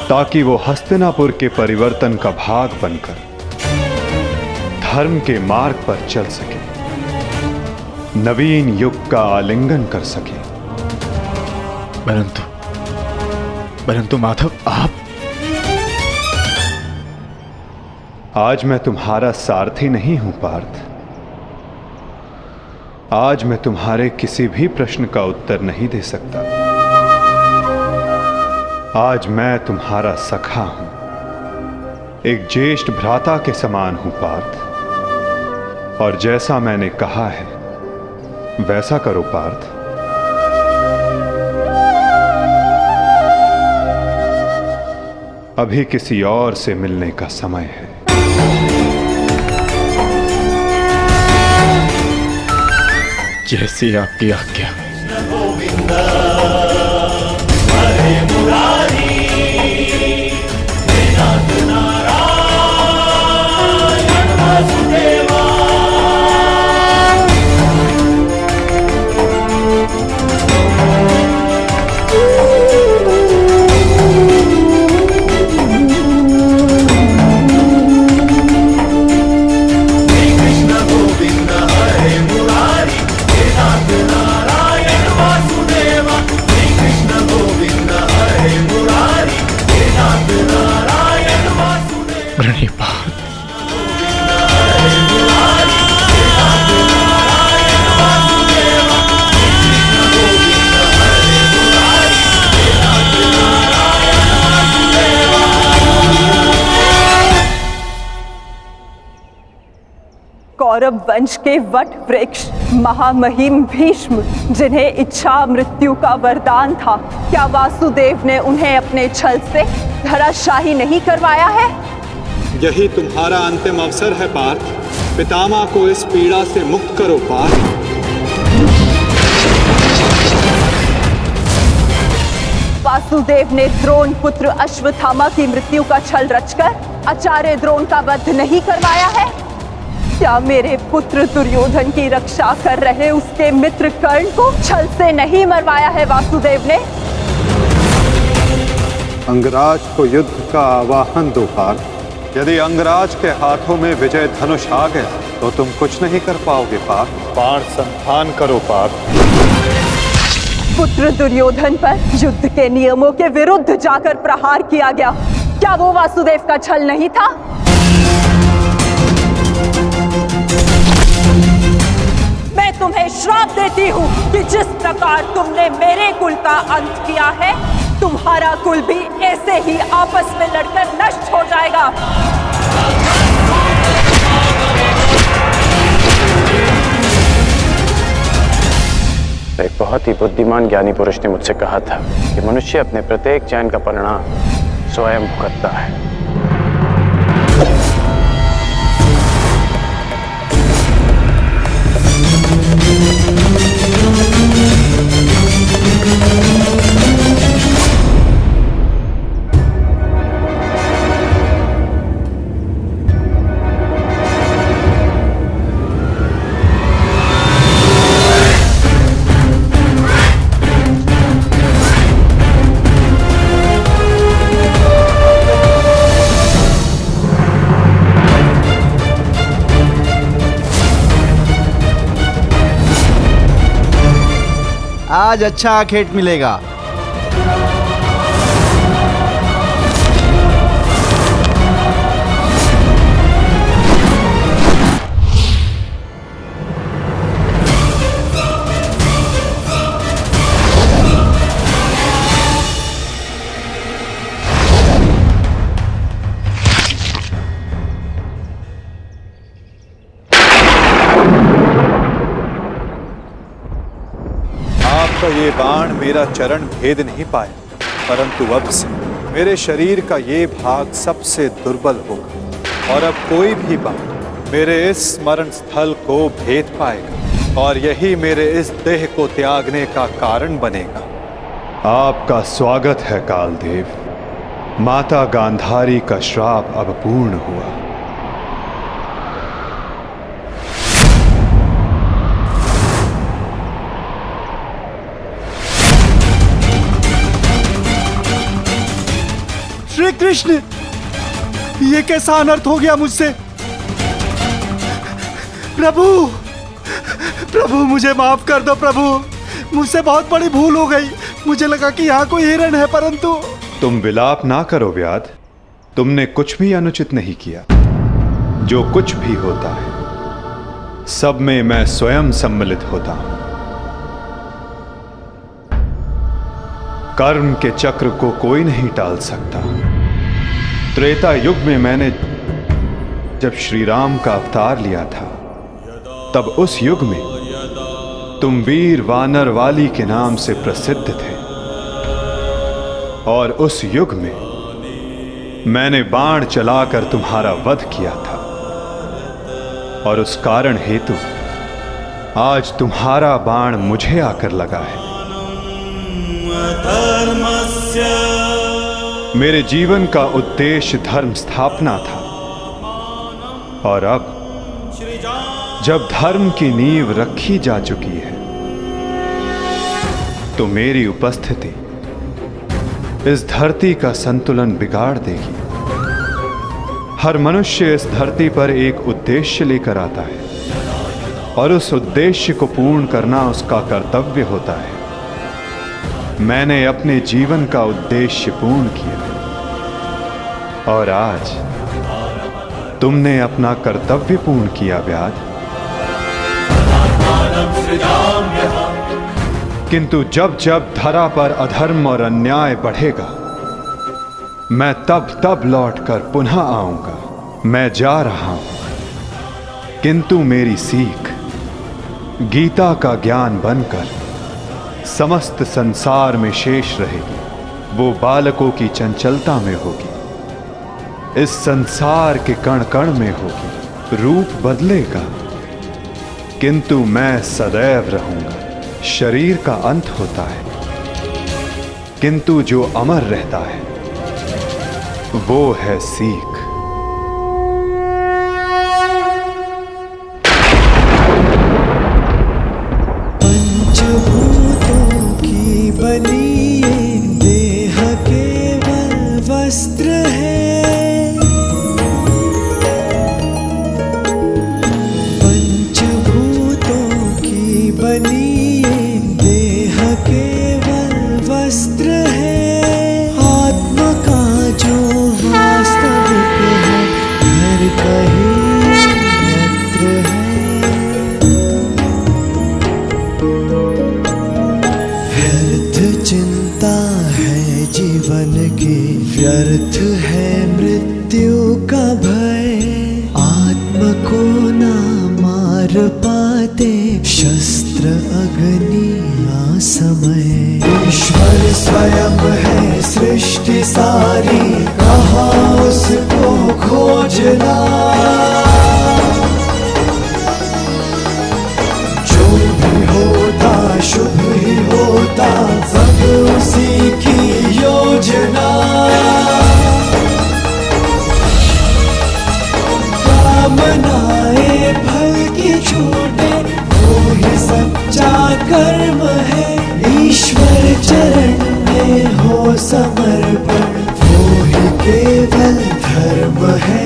ताकि वो हस्तिनापुर के परिवर्तन का भाग बनकर धर्म के मार्ग पर चल सके, नवीन युग का आलिंगन कर सके। परंतु माधव, आप आज मैं तुम्हारा सारथी नहीं हूं पार्थ। आज मैं तुम्हारे किसी भी प्रश्न का उत्तर नहीं दे सकता। आज मैं तुम्हारा सखा हूं, एक ज्येष्ठ भ्राता के समान हूं पार्थ। और जैसा मैंने कहा है वैसा करो पार्थ। अभी किसी और से मिलने का समय है। जैसी आपकी आज्ञा। कौरव वंश के वट वृक्ष महामहिम भीष्म, जिन्हें इच्छा मृत्यु का वरदान था, क्या वासुदेव ने उन्हें अपने छल से धराशाही नहीं करवाया है? यही तुम्हारा अंतिम अवसर है पार्थ। पितामह को इस पीड़ा से मुक्त करो पार्थ। वासुदेव ने द्रोण पुत्र अश्वत्थामा की मृत्यु का छल रचकर आचार्य द्रोण का वध नहीं करवाया है? क्या मेरे पुत्र दुर्योधन की रक्षा कर रहे उसके मित्र कर्ण को छल से नहीं मरवाया है वासुदेव ने? अंगराज को युद्ध का आवाहन दो पार्थ। यदि अंगराज के हाथों में विजय धनुष आ गया तो तुम कुछ नहीं कर पाओगे पार्थ। बाण संधान करो पार्थ। पुत्र दुर्योधन पर युद्ध के नियमों के विरुद्ध जाकर प्रहार किया गया, क्या वो वासुदेव का छल नहीं था? मैं तुम्हें श्राप देती हूँ कि जिस प्रकार तुमने मेरे कुल का अंत किया है, तुम्हारा कुल भी ऐसे ही आपस में लड़कर नष्ट हो जाएगा। एक बहुत ही बुद्धिमान ज्ञानी पुरुष ने मुझसे कहा था कि मनुष्य अपने प्रत्येक चयन का परिणाम स्वयं भुगतता है। आज अच्छा आखेट मिलेगा। आपका ये बाण मेरा चरण भेद नहीं पाया, परंतु अब से मेरे शरीर का ये भाग सबसे दुर्बल होगा और अब कोई भी बाण मेरे इस स्मरण स्थल को भेद पाएगा और यही मेरे इस देह को त्यागने का कारण बनेगा। आपका स्वागत है कालदेव। माता गांधारी का श्राप अब पूर्ण हुआ। श्री कृष्ण, ये कैसा अनर्थ हो गया मुझसे? प्रभु, प्रभु मुझे माफ कर दो प्रभु, मुझसे बहुत बड़ी भूल हो गई। मुझे लगा कि यहाँ कोई हिरण है, परंतु तुम विलाप ना करो व्याध, तुमने कुछ भी अनुचित नहीं किया। जो कुछ भी होता है सब में मैं स्वयं सम्मिलित होता हूं। कर्म के चक्र को कोई नहीं टाल सकता। त्रेता युग में मैंने जब श्री राम का अवतार लिया था, तब उस युग में तुम वीर वानर वाली के नाम से प्रसिद्ध थे, और उस युग में मैंने बाण चलाकर तुम्हारा वध किया था, और उस कारण हेतु आज तुम्हारा बाण मुझे आकर लगा है। मेरे जीवन का उद्देश्य धर्म स्थापना था, और अब जब धर्म की नींव रखी जा चुकी है, तो मेरी उपस्थिति इस धरती का संतुलन बिगाड़ देगी। हर मनुष्य इस धरती पर एक उद्देश्य लेकर आता है, और उस उद्देश्य को पूर्ण करना उसका कर्तव्य होता है। मैंने अपने जीवन का उद्देश्य पूर्ण किया, और आज तुमने अपना कर्तव्य पूर्ण किया व्याध। किंतु जब जब धरा पर अधर्म और अन्याय बढ़ेगा, मैं तब तब लौटकर पुनः आऊंगा। मैं जा रहा हूं, किंतु मेरी सीख गीता का ज्ञान बनकर समस्त संसार में शेष रहेगी। वो बालकों की चंचलता में होगी, इस संसार के कण कण में होगी। रूप बदलेगा, किंतु मैं सदैव रहूंगा। शरीर का अंत होता है, किंतु जो अमर रहता है वो है सीख। पंचभूतों की बनी ये देह केवल वस्त्र है। पंचभूतों की बनी ये देह केवल वस्त्र है। आत्मा का जो वास्तविक है, घर कहीं यत्र है। व्यर्थ चिंता है जीवन की, व्यर्थ है मृत्यु का भय। आत्म को ना मार पाते शस्त्र अग्नि समय। ईश्वर स्वयं है सृष्टि सारी, कहाँ उसको खोजना। जो भी होता शुभ ही होता, सब उसी की योजना। कामनाएं फल की छूटे, वो ही सच्चा कर्म है। ईश्वर चरण में हो समर्पण, वो ही केवल धर्म है।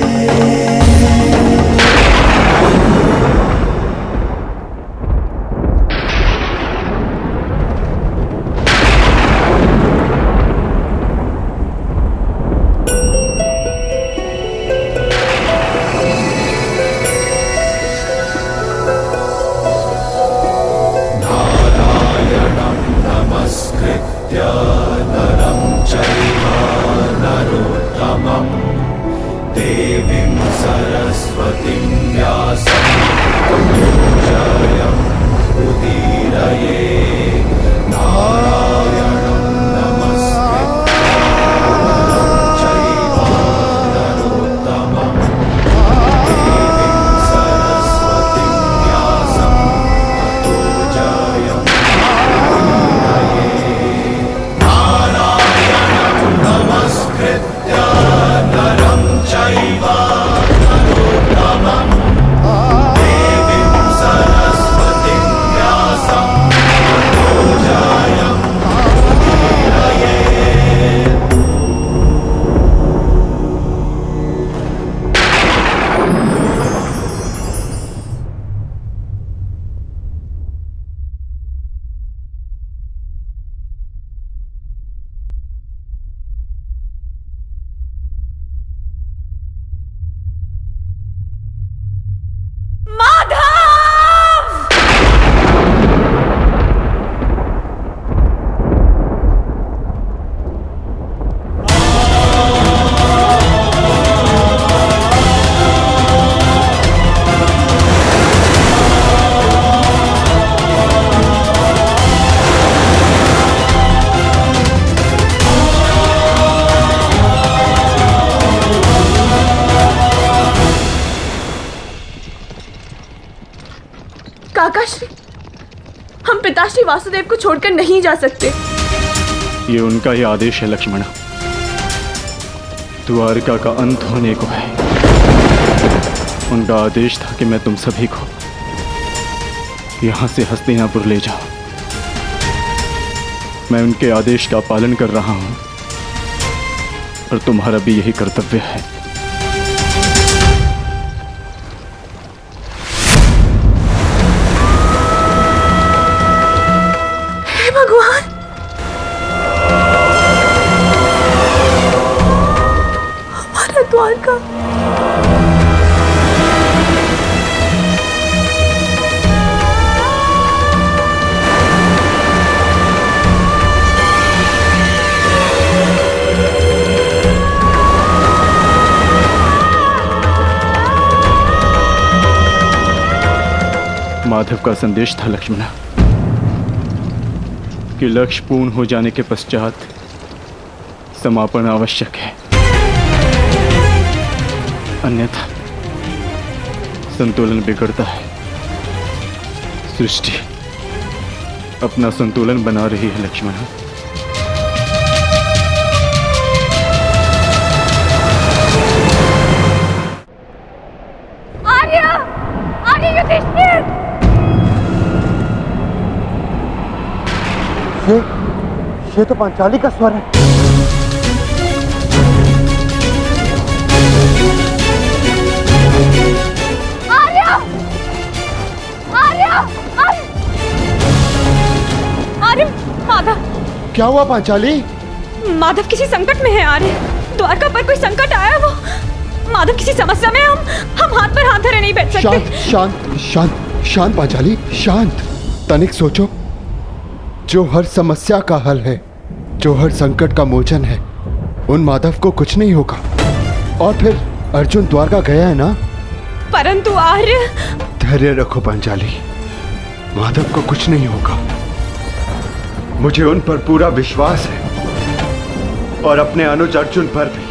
नरं चैव नरोत्तमं देवं श्री वासुदेव को छोड़कर नहीं जा सकते। ये उनका ही आदेश है लक्ष्मणा। द्वारका का अंत होने को है। उनका आदेश था कि मैं तुम सभी को यहां से हस्तिनापुर ले जाऊं। मैं उनके आदेश का पालन कर रहा हूं और तुम्हारा भी यही कर्तव्य है। हे भगवान, हमारा द्वारका। माधव का संदेश था लक्ष्मणा कि लक्ष्य पूर्ण हो जाने के पश्चात समापन आवश्यक है, अन्यथा संतुलन बिगड़ता है। सृष्टि अपना संतुलन बना रही है लक्ष्मणा। ये तो पांचाली का स्वर है। आर्य, माधव। क्या हुआ पांचाली? माधव किसी संकट में है आर्य। द्वारका पर कोई संकट आया वो। माधव किसी समस्या में। हम हाथ पर हाथ धरे नहीं बैठ सकते। शांत शांत शांत शांत पांचाली, शांत। तनिक सोचो, जो हर समस्या का हल है, जो हर संकट का मोचन है, उन माधव को कुछ नहीं होगा। और फिर अर्जुन द्वारका गया है ना? परंतु आर्य। धैर्य रखो पांचाली, माधव को कुछ नहीं होगा। मुझे उन पर पूरा विश्वास है और अपने अनुज अर्जुन पर भी।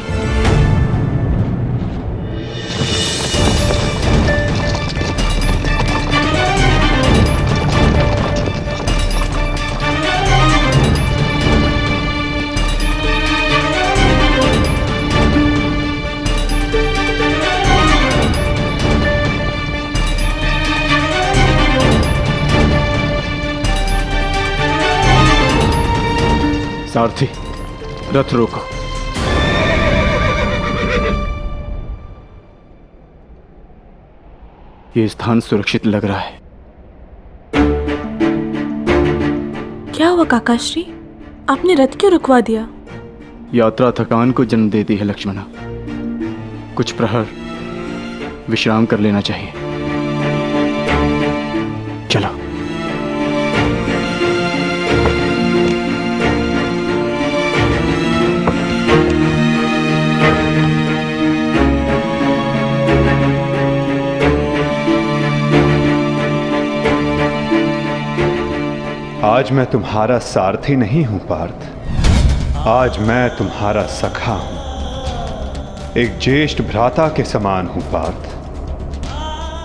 सारथी, रथ रोको। ये स्थान सुरक्षित लग रहा है। क्या हुआ काकाश्री? आपने रथ क्यों रुकवा दिया? यात्रा थकान को जन्म देती है लक्ष्मणा। कुछ प्रहर विश्राम कर लेना चाहिए। चलो। आज मैं तुम्हारा सारथी नहीं हूं पार्थ, आज मैं तुम्हारा सखा हूं। एक ज्येष्ठ भ्राता के समान हूं पार्थ,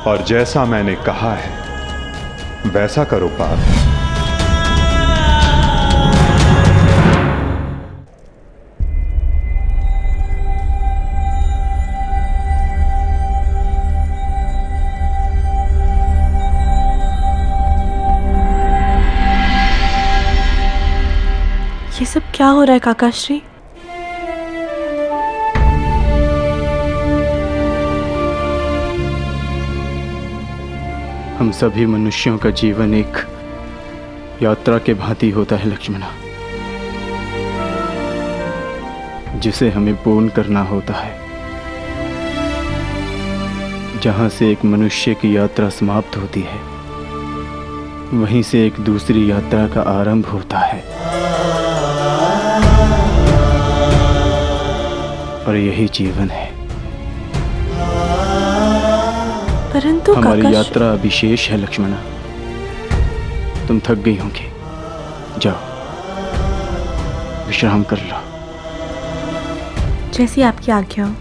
और जैसा मैंने कहा है वैसा करो पार्थ। ये सब क्या हो रहा है काकाश्री? हम सभी मनुष्यों का जीवन एक यात्रा के भांति होता है लक्ष्मणा, जिसे हमें पूर्ण करना होता है। जहां से एक मनुष्य की यात्रा समाप्त होती है, वहीं से एक दूसरी यात्रा का आरंभ होता है। और यही जीवन है। परंतु हमारी यात्रा अभी शेष है लक्ष्मणा। तुम थक गई होंगी, जाओ विश्राम कर लो। जैसी आपकी आज्ञा हो।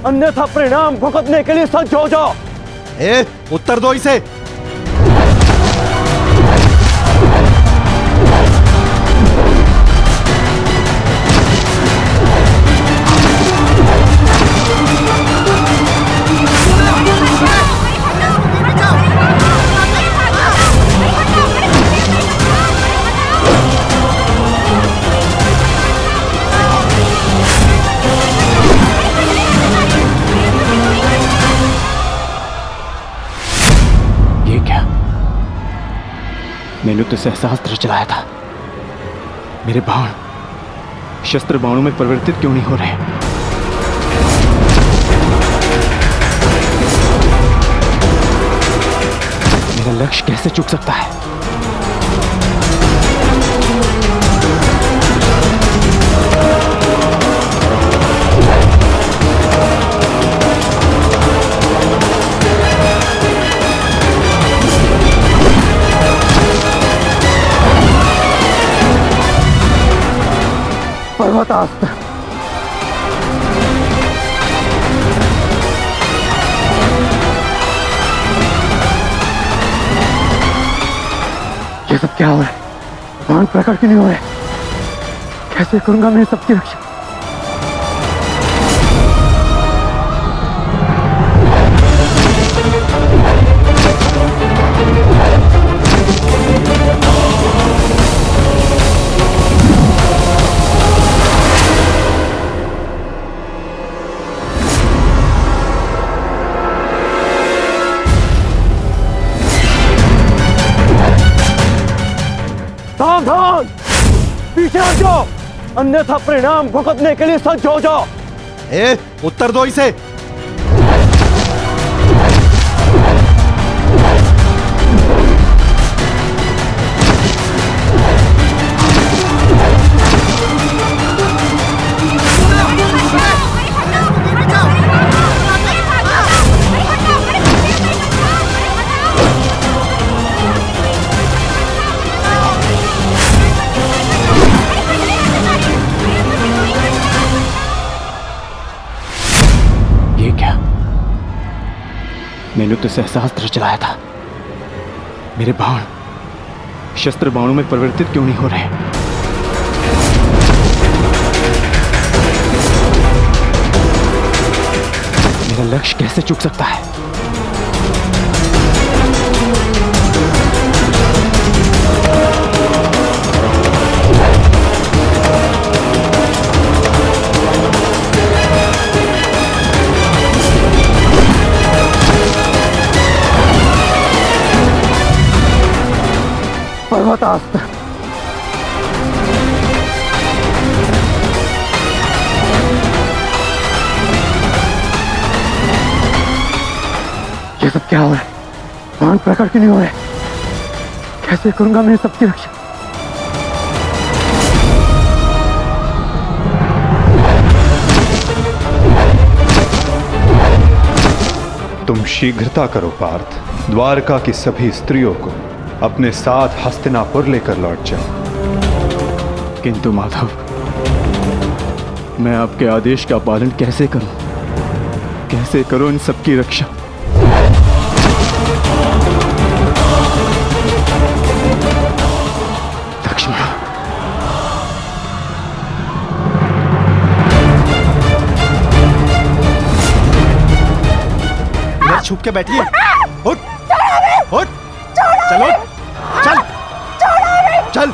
अन्यथा परिणाम भुगतने के लिए सज्ज हो जाओ। उत्तर दो इसे। मैंने तो सहस्त्र चलाया था, मेरे बाण शस्त्र बाणों में परिवर्तित क्यों नहीं हो रहे? मेरा लक्ष्य कैसे चूक सकता है? पर्वतास्त्र। ये सब क्या हो रहा है? बाण प्रकट क्यों नहीं हो रहे? कैसे करूंगा मैं सबकी रक्षा? सावधान, पीछे हट जाओ, अन्यथा परिणाम भुगतने के लिए सज्ज हो जाओ। उत्तर दो इसे। मैंने तो सहस्त्र चलाया था, मेरे बाण शस्त्र बाणों में परिवर्तित क्यों नहीं हो रहे? मेरा लक्ष्य कैसे चूक सकता है? पर्वतास्त्र। ये सब क्या हो रहा है? बाण प्रकट क्यों नहीं हो रहे? कैसे करूंगा मैं सबकी रक्षा? तुम शीघ्रता करो पार्थ, द्वारका की सभी स्त्रियों को अपने साथ हस्तिनापुर लेकर लौट जाओ। किंतु माधव, मैं आपके आदेश का पालन कैसे करूं? कैसे करूं इन सबकी रक्षा? लक्ष्मण, इधर छुप के बैठिए। उठ, उठ, चलो, चल, चल।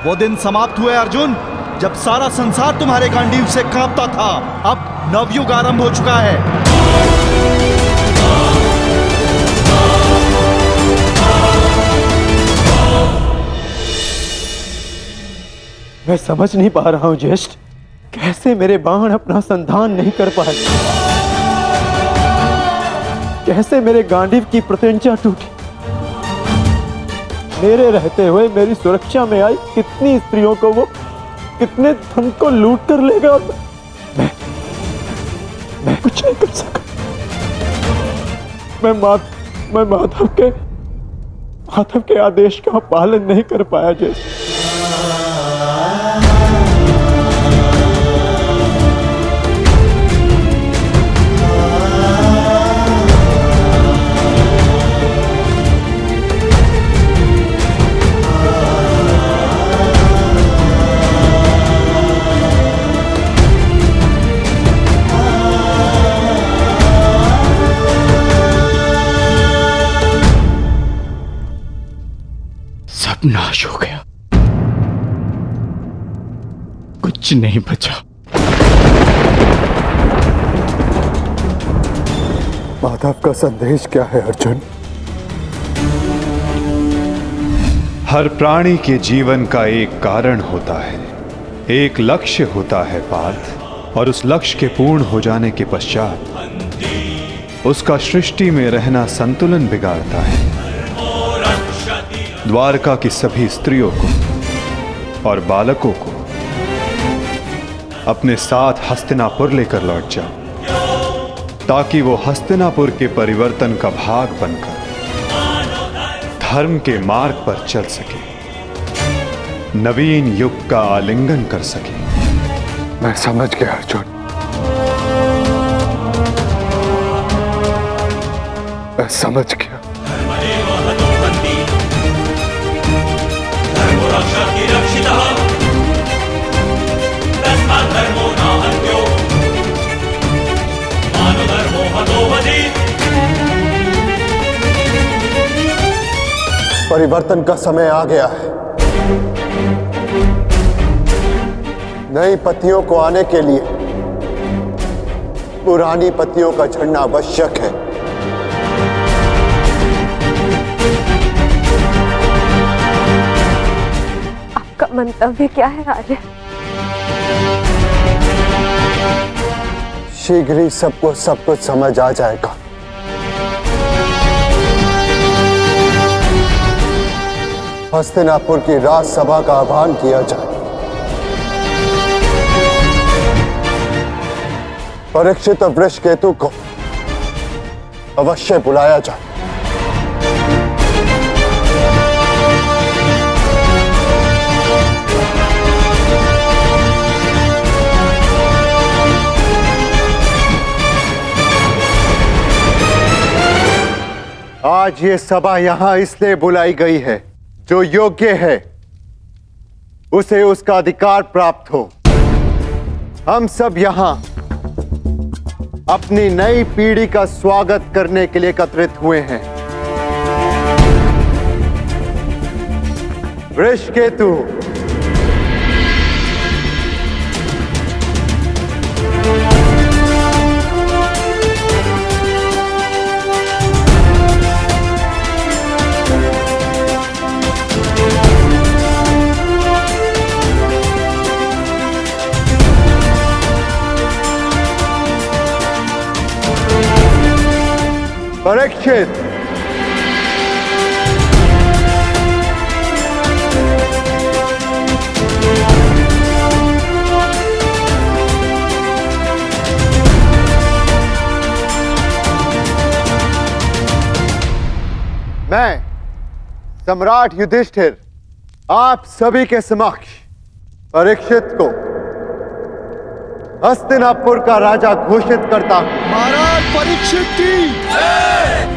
वो दिन समाप्त हुए अर्जुन, जब सारा संसार तुम्हारे गांडीव से कांपता था। अब नवयुग आरंभ हो चुका है। मैं समझ नहीं पा रहा हूं ज्येष्ठ, कैसे मेरे बाण अपना संधान नहीं कर पाए। कैसे मेरे गांडीव की प्रतिज्ञा टूटी। मेरे रहते हुए मेरी सुरक्षा में आई कितनी स्त्रियों को वो कितने धन को लूट कर ले गया। मैं कुछ नहीं कर सका। मैं माधव के आदेश का पालन नहीं कर पाया। जैसे नाश हो गया, कुछ नहीं बचा। माधव का संदेश क्या है अर्जुन? हर प्राणी के जीवन का एक कारण होता है, एक लक्ष्य होता है पार्थ, और उस लक्ष्य के पूर्ण हो जाने के पश्चात उसका सृष्टि में रहना संतुलन बिगाड़ता है। द्वारका की सभी स्त्रियों को और बालकों को अपने साथ हस्तिनापुर लेकर लौट जाओ, ताकि वो हस्तिनापुर के परिवर्तन का भाग बनकर धर्म के मार्ग पर चल सके, नवीन युग का आलिंगन कर सके। मैं समझ गया अर्जुन, मैं समझ गया। परिवर्तन का समय आ गया है। नई पत्नियों को आने के लिए पुरानी पत्नियों का झड़ना आवश्यक है। आपका मंतव्य क्या है आर्य? शीघ्र ही सबको सब कुछ समझ आ जाएगा। हस्तिनापुर की राजसभा का आह्वान किया जाए। परीक्षित और वृषकेतु को अवश्य बुलाया जाए। आज ये सभा यहां इसलिए बुलाई गई है, जो योग्य है उसे उसका अधिकार प्राप्त हो। हम सब यहां अपनी नई पीढ़ी का स्वागत करने के लिए एकत्रित हुए हैं। वृषकेतु, परीक्षित, मैं सम्राट युधिष्ठिर आप सभी के समक्ष परीक्षित को हस्तिनापुर का राजा घोषित करता हूं। महाराज परीक्षित की,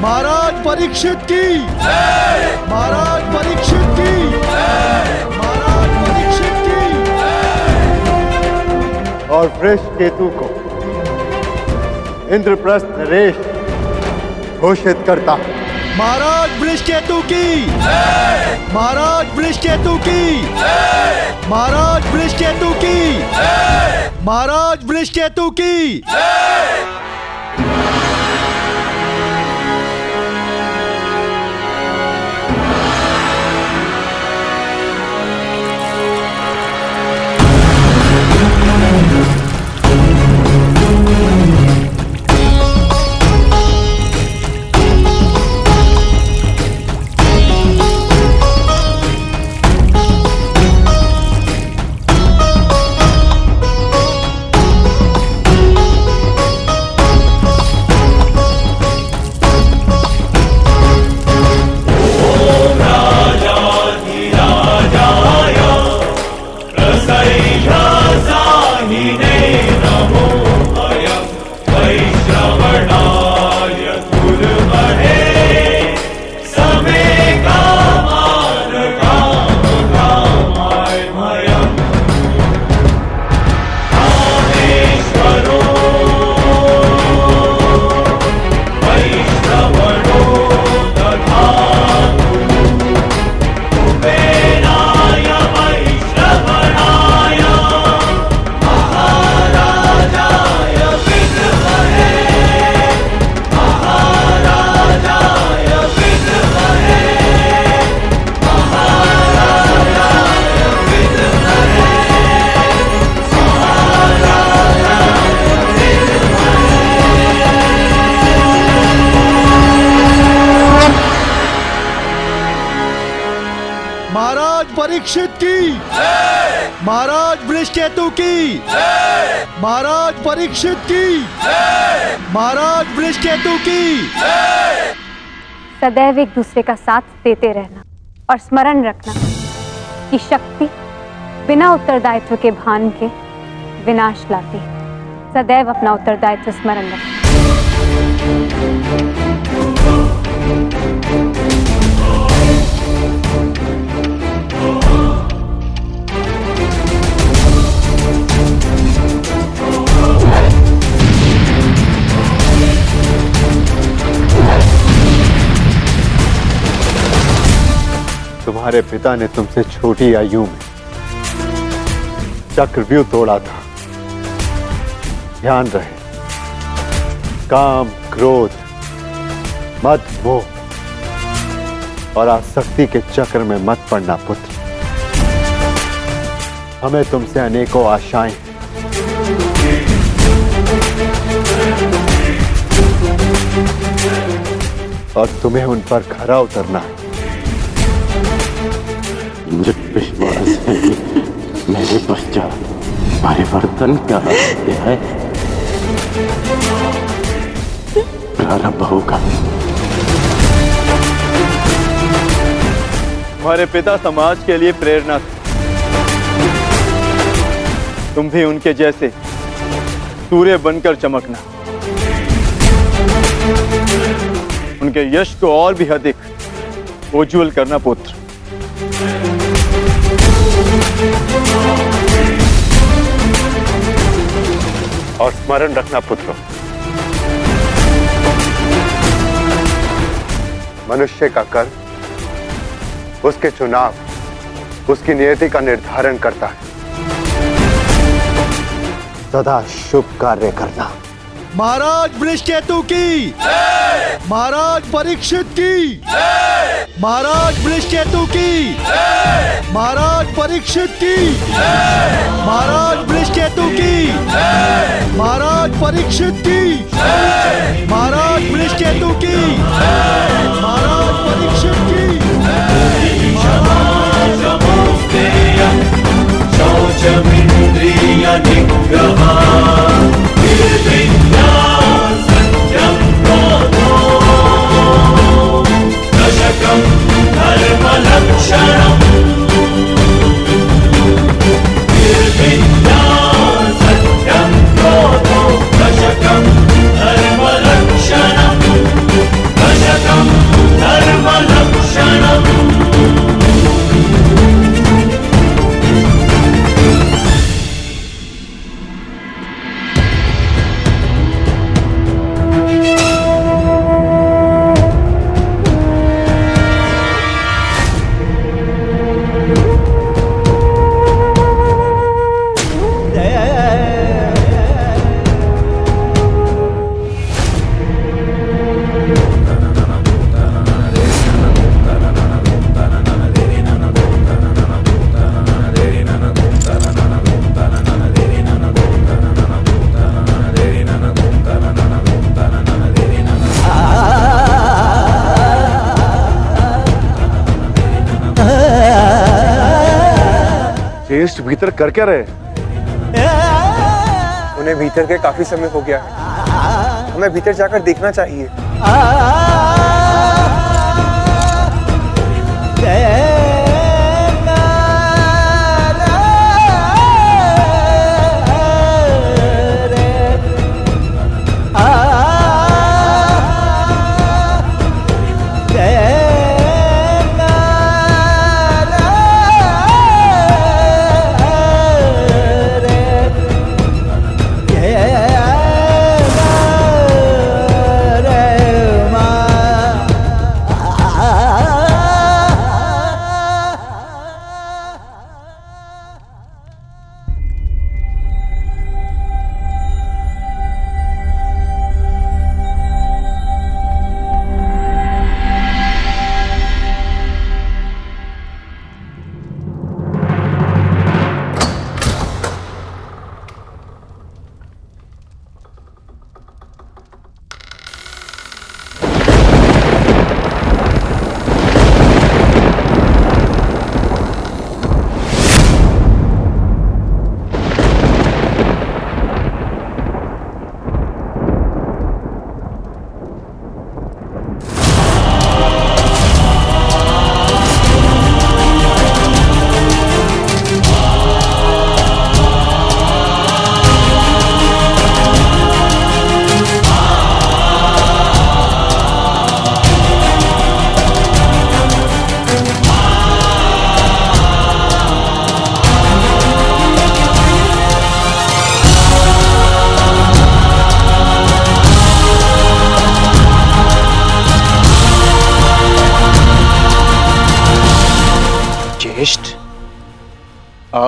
महाराज परीक्षित की, महाराज परीक्षित की, महाराज परीक्षित की। और वृषकेतु को इंद्रप्रस्थ नरेश घोषित करता हूं। महाराज वृषकेतु की, महाराज वृषकेतु की, महाराज वृषकेतु की, महाराज वृषकेतु की। परीक्षित की, महाराज वृषकेतु की, महाराज परीक्षित की, महाराज वृषकेतु की। सदैव एक दूसरे का साथ देते रहना और स्मरण रखना कि शक्ति बिना उत्तरदायित्व के भान के विनाश लाती है। सदैव अपना उत्तरदायित्व स्मरण रखना। तुम्हारे पिता ने तुमसे छोटी आयु में चक्रव्यूह तोड़ा था। ध्यान रहे, काम, क्रोध, मद, मोह और आसक्ति के चक्र में मत पड़ना पुत्र। हमें तुमसे अनेकों आशाएं हैं। और तुम्हें उन पर खरा उतरना है। मुझे विश्वास है कि मेरे पश्चात परिवर्तन का अध्याय प्रारंभ होगा। हमारे पिता समाज के लिए प्रेरणा थे। तुम भी उनके जैसे सूर्य बनकर चमकना, उनके यश को और भी अधिक उज्ज्वल करना पुत्र। और स्मरण रखना पुत्र, मनुष्य का कर्म उसके चुनाव, उसकी नियति का निर्धारण करता है। सदा शुभ कार्य करना। महाराज वृषकेतु की, महाराज परीक्षित की, महाराज वृषकेतु की, महाराज परीक्षित की, महाराज वृषकेतु की, महाराज परीक्षित की, महाराज वृषकेतु की, महाराज परीक्षित की। शौचमिन्द्रिय निग्रह निर्विद्या सत्यं क्रोधो दशकं धर्मलक्षणम्। निर्विद्या सत्यं क्रोधो दशकं धर्मलक्षणम्। दशकं धर्मलक्षणम्। ज्येष्ठ भीतर कर क्या रहे? उन्हें भीतर के काफी समय हो गया है। हमें भीतर जाकर देखना चाहिए।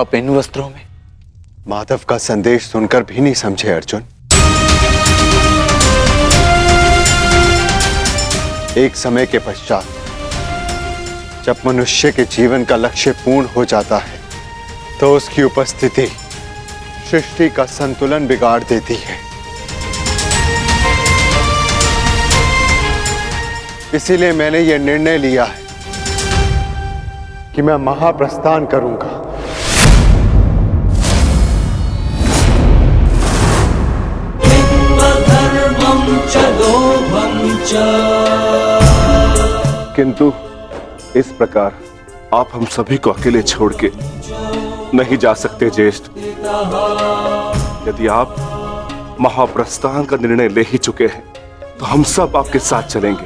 आप इन वस्त्रों में? माधव का संदेश सुनकर भी नहीं समझे अर्जुन। एक समय के पश्चात जब मनुष्य के जीवन का लक्ष्य पूर्ण हो जाता है तो उसकी उपस्थिति सृष्टि का संतुलन बिगाड़ देती है। इसीलिए मैंने यह निर्णय लिया है कि मैं महाप्रस्थान करूंगा। किंतु इस प्रकार आप हम सभी को अकेले छोड़ के नहीं जा सकते ज्येष्ठ। यदि आप महाप्रस्थान का निर्णय ले ही चुके हैं तो हम सब आपके साथ चलेंगे।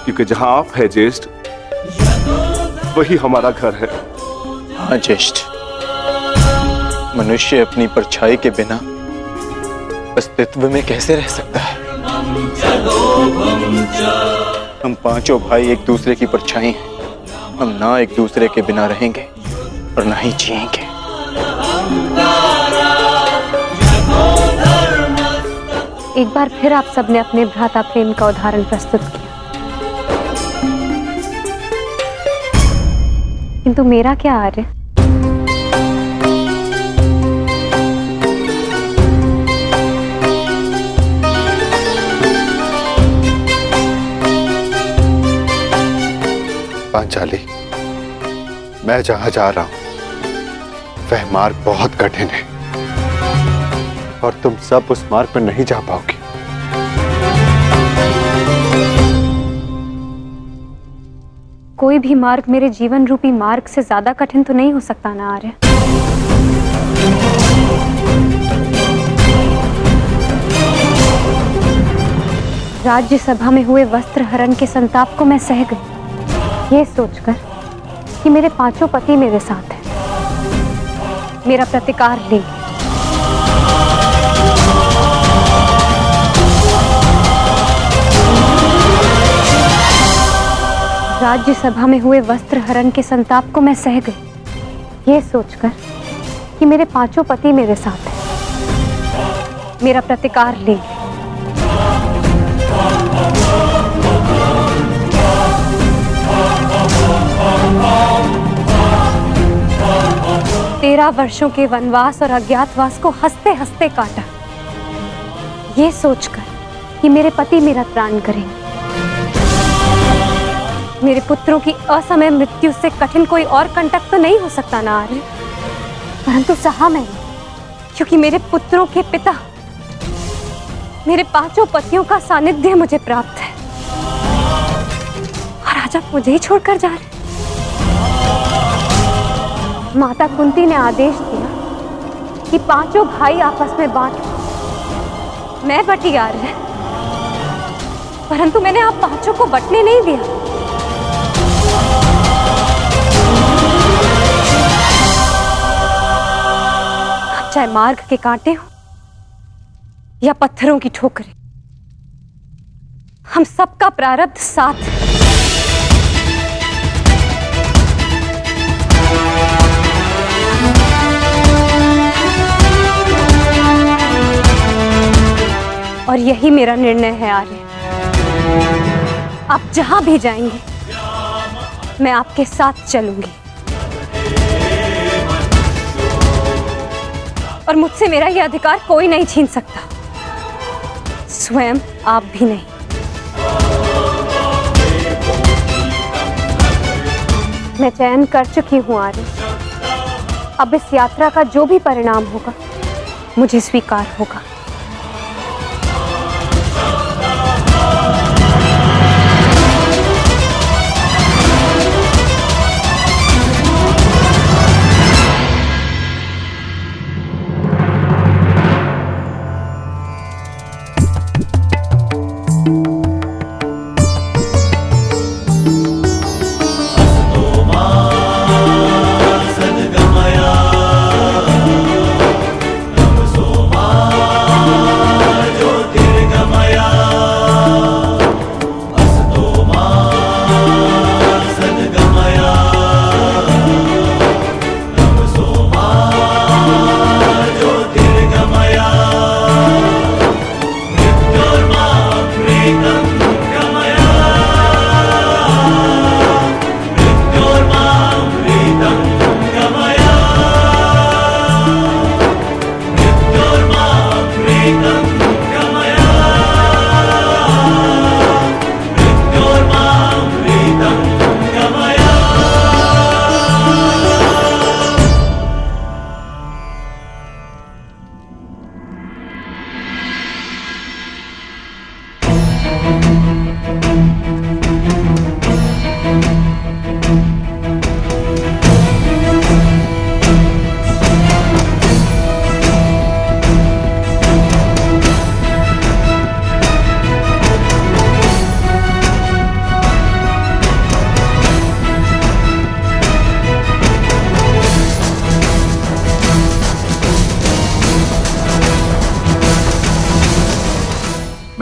क्योंकि जहां आप है ज्येष्ठ वही हमारा घर है। हाँ ज्येष्ठ, मनुष्य अपनी परछाई के बिना अस्तित्व में कैसे रह सकता है? हम पांचों भाई एक दूसरे की परछाई हैं। हम ना एक दूसरे के बिना रहेंगे और ना ही जिएंगे। एक बार फिर आप सबने अपने भ्राता प्रेम का उदाहरण प्रस्तुत किया, किंतु मेरा क्या आर्य? पांचाली, मैं जहां जा रहा हूं वह मार्ग बहुत कठिन है और तुम सब उस मार्ग पर नहीं जा पाओगे। कोई भी मार्ग मेरे जीवन रूपी मार्ग से ज्यादा कठिन तो नहीं हो सकता ना आर्य? राज्यसभा में हुए वस्त्र हरण के संताप को मैं सह गई, ये सोचकर कि मेरे पांचों पति मेरे साथ हैं, मेरा प्रतिकार लेंगे। राज्यसभा में हुए वस्त्र हरण के संताप को मैं सह गई, ये सोचकर कि मेरे पांचों पति मेरे साथ हैं, मेरा प्रतिकार लेंगे। तेरह वर्षों के वनवास और अज्ञातवास को हंसते हंसते काटा, ये सोचकर कि मेरे पति मेरा त्राण करेंगे। मेरे पुत्रों की असमय मृत्यु से कठिन कोई और कंटक तो नहीं हो सकता ना आर्य, परंतु सहा मैंने, क्योंकि मेरे पुत्रों के पिता, मेरे पांचों पतियों का सानिध्य मुझे प्राप्त है, और आज आप मुझे ही छोड़कर जा रहे। माता कुंती ने आदेश दिया कि पांचों भाई आपस में बांट लो। मैं बटी आर्य, परंतु मैंने आप पांचों को बटने नहीं दिया। अब चाहे मार्ग के कांटे हो या पत्थरों की ठोकरें, हम सबका प्रारब्ध साथ है। और यही मेरा निर्णय है आर्य। आप जहां भी जाएंगे मैं आपके साथ चलूंगी, और मुझसे मेरा यह अधिकार कोई नहीं छीन सकता, स्वयं आप भी नहीं। मैं चयन कर चुकी हूं आर्य। अब इस यात्रा का जो भी परिणाम होगा मुझे स्वीकार होगा।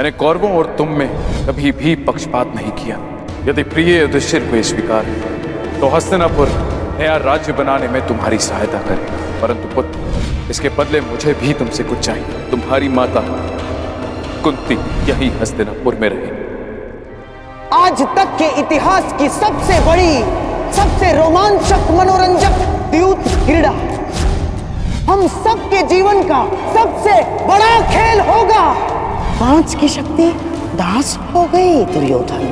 मैंने कौरवों और तुम में कभी भी पक्षपात नहीं किया। यदि प्रिय युधिष्ठिर को स्वीकार है तो हस्तिनापुर नया राज्य बनाने में तुम्हारी सहायता करे। परंतु पुत्र, इसके बदले मुझे भी तुमसे कुछ चाहिए। तुम्हारी माता कुंती यही हस्तिनापुर में रहे। आज तक के इतिहास की सबसे बड़ी, सबसे रोमांचक, मनोरंजक द्यूत क्रीड़ा हम सबके जीवन का सबसे बड़ा खेल होगा। 5 की शक्ति दास हो गई दुर्योधन।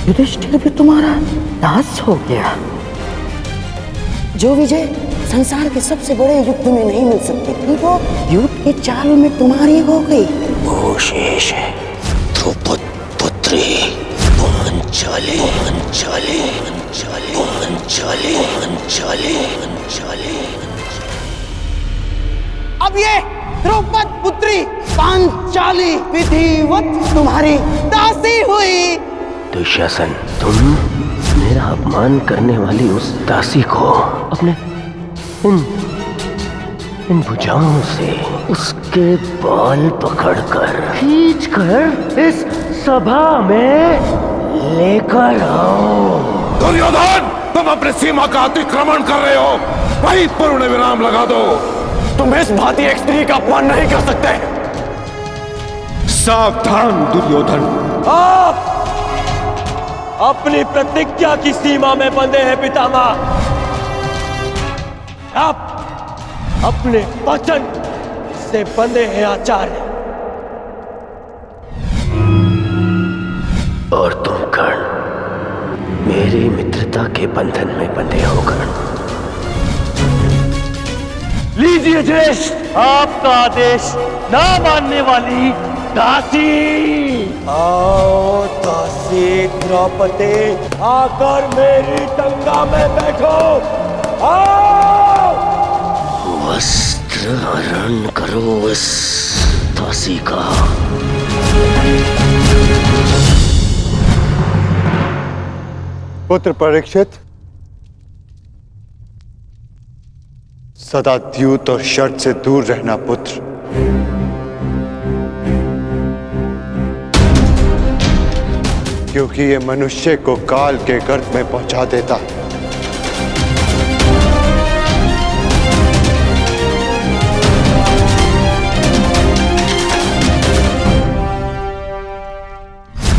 युधिष्ठिर भी तुम्हारा दास हो गया। जो विजय संसार के सबसे बड़े युद्ध में नहीं मिल सकती थी, वो युद्ध के चाल में तुम्हारी हो गई। वो शेष है द्रौपद पुत्री पांचाली। पांचाली पांचाली पांचाली पांचाली पांचाली। अब ये द्रौपद पुत्री पांचाली विधिवत तुम्हारी दासी हुई। दुशासन, तुम मेरा अपमान करने वाली उस दासी को अपने इन भुजाओं से उसके बाल पकड़कर खींचकर इस सभा में लेकर आओ। दुर्योधन, तुम अपनी सीमा का अतिक्रमण कर रहे हो। वहीं पूर्ण विराम लगा दो। तुम इस भांति एक स्त्री का अपमान नहीं कर सकते। सावधान दुर्योधन, आप अपनी प्रतिज्ञा की सीमा में बंधे हैं पितामह। आप अपने वचन से बंधे हैं आचार्य। और तुम कर्ण, मेरी मित्रता के बंधन में बंधे हो कर्ण। लीजिए ज्येष्ठ आपका आदेश ना मानने वाली दासी। आओ दासी द्रौपदी, आकर मेरी टंगा में बैठो। आओ। वस्त्र हरण करो इस दासी का। पुत्र परीक्षित, सदा द्यूत और शर्त से दूर रहना पुत्र। क्योंकि ये मनुष्य को काल के गर्त में पहुंचा देता है।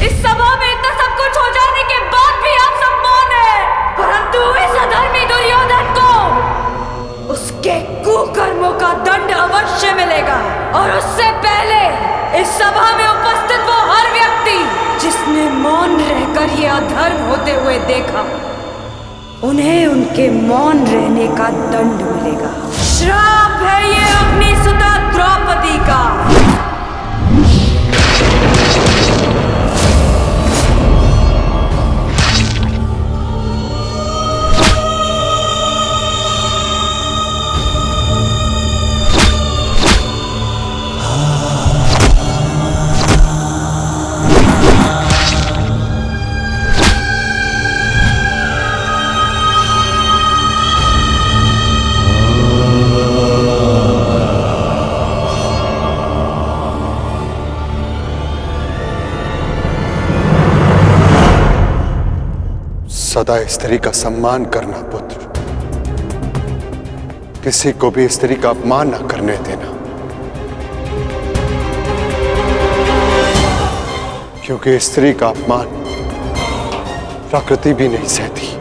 इस सभा में इतना सब कुछ हो जाने के बाद भी आप सब मौन हैं। परंतु इस अधर्मी दुर्योधन को उसके कुकर्मों का दंड अवश्य मिलेगा। और उससे पहले इस सभा में उपस्थित वो हर व्यक्ति जिसने मौन रहकर ये अधर्म होते हुए देखा, उन्हें उनके मौन रहने का दंड मिलेगा। श्राप है ये अग्निसुता द्रौपदी का। सदा स्त्री का सम्मान करना पुत्र। किसी को भी स्त्री का अपमान न करने देना, क्योंकि स्त्री का अपमान प्रकृति भी नहीं सहती।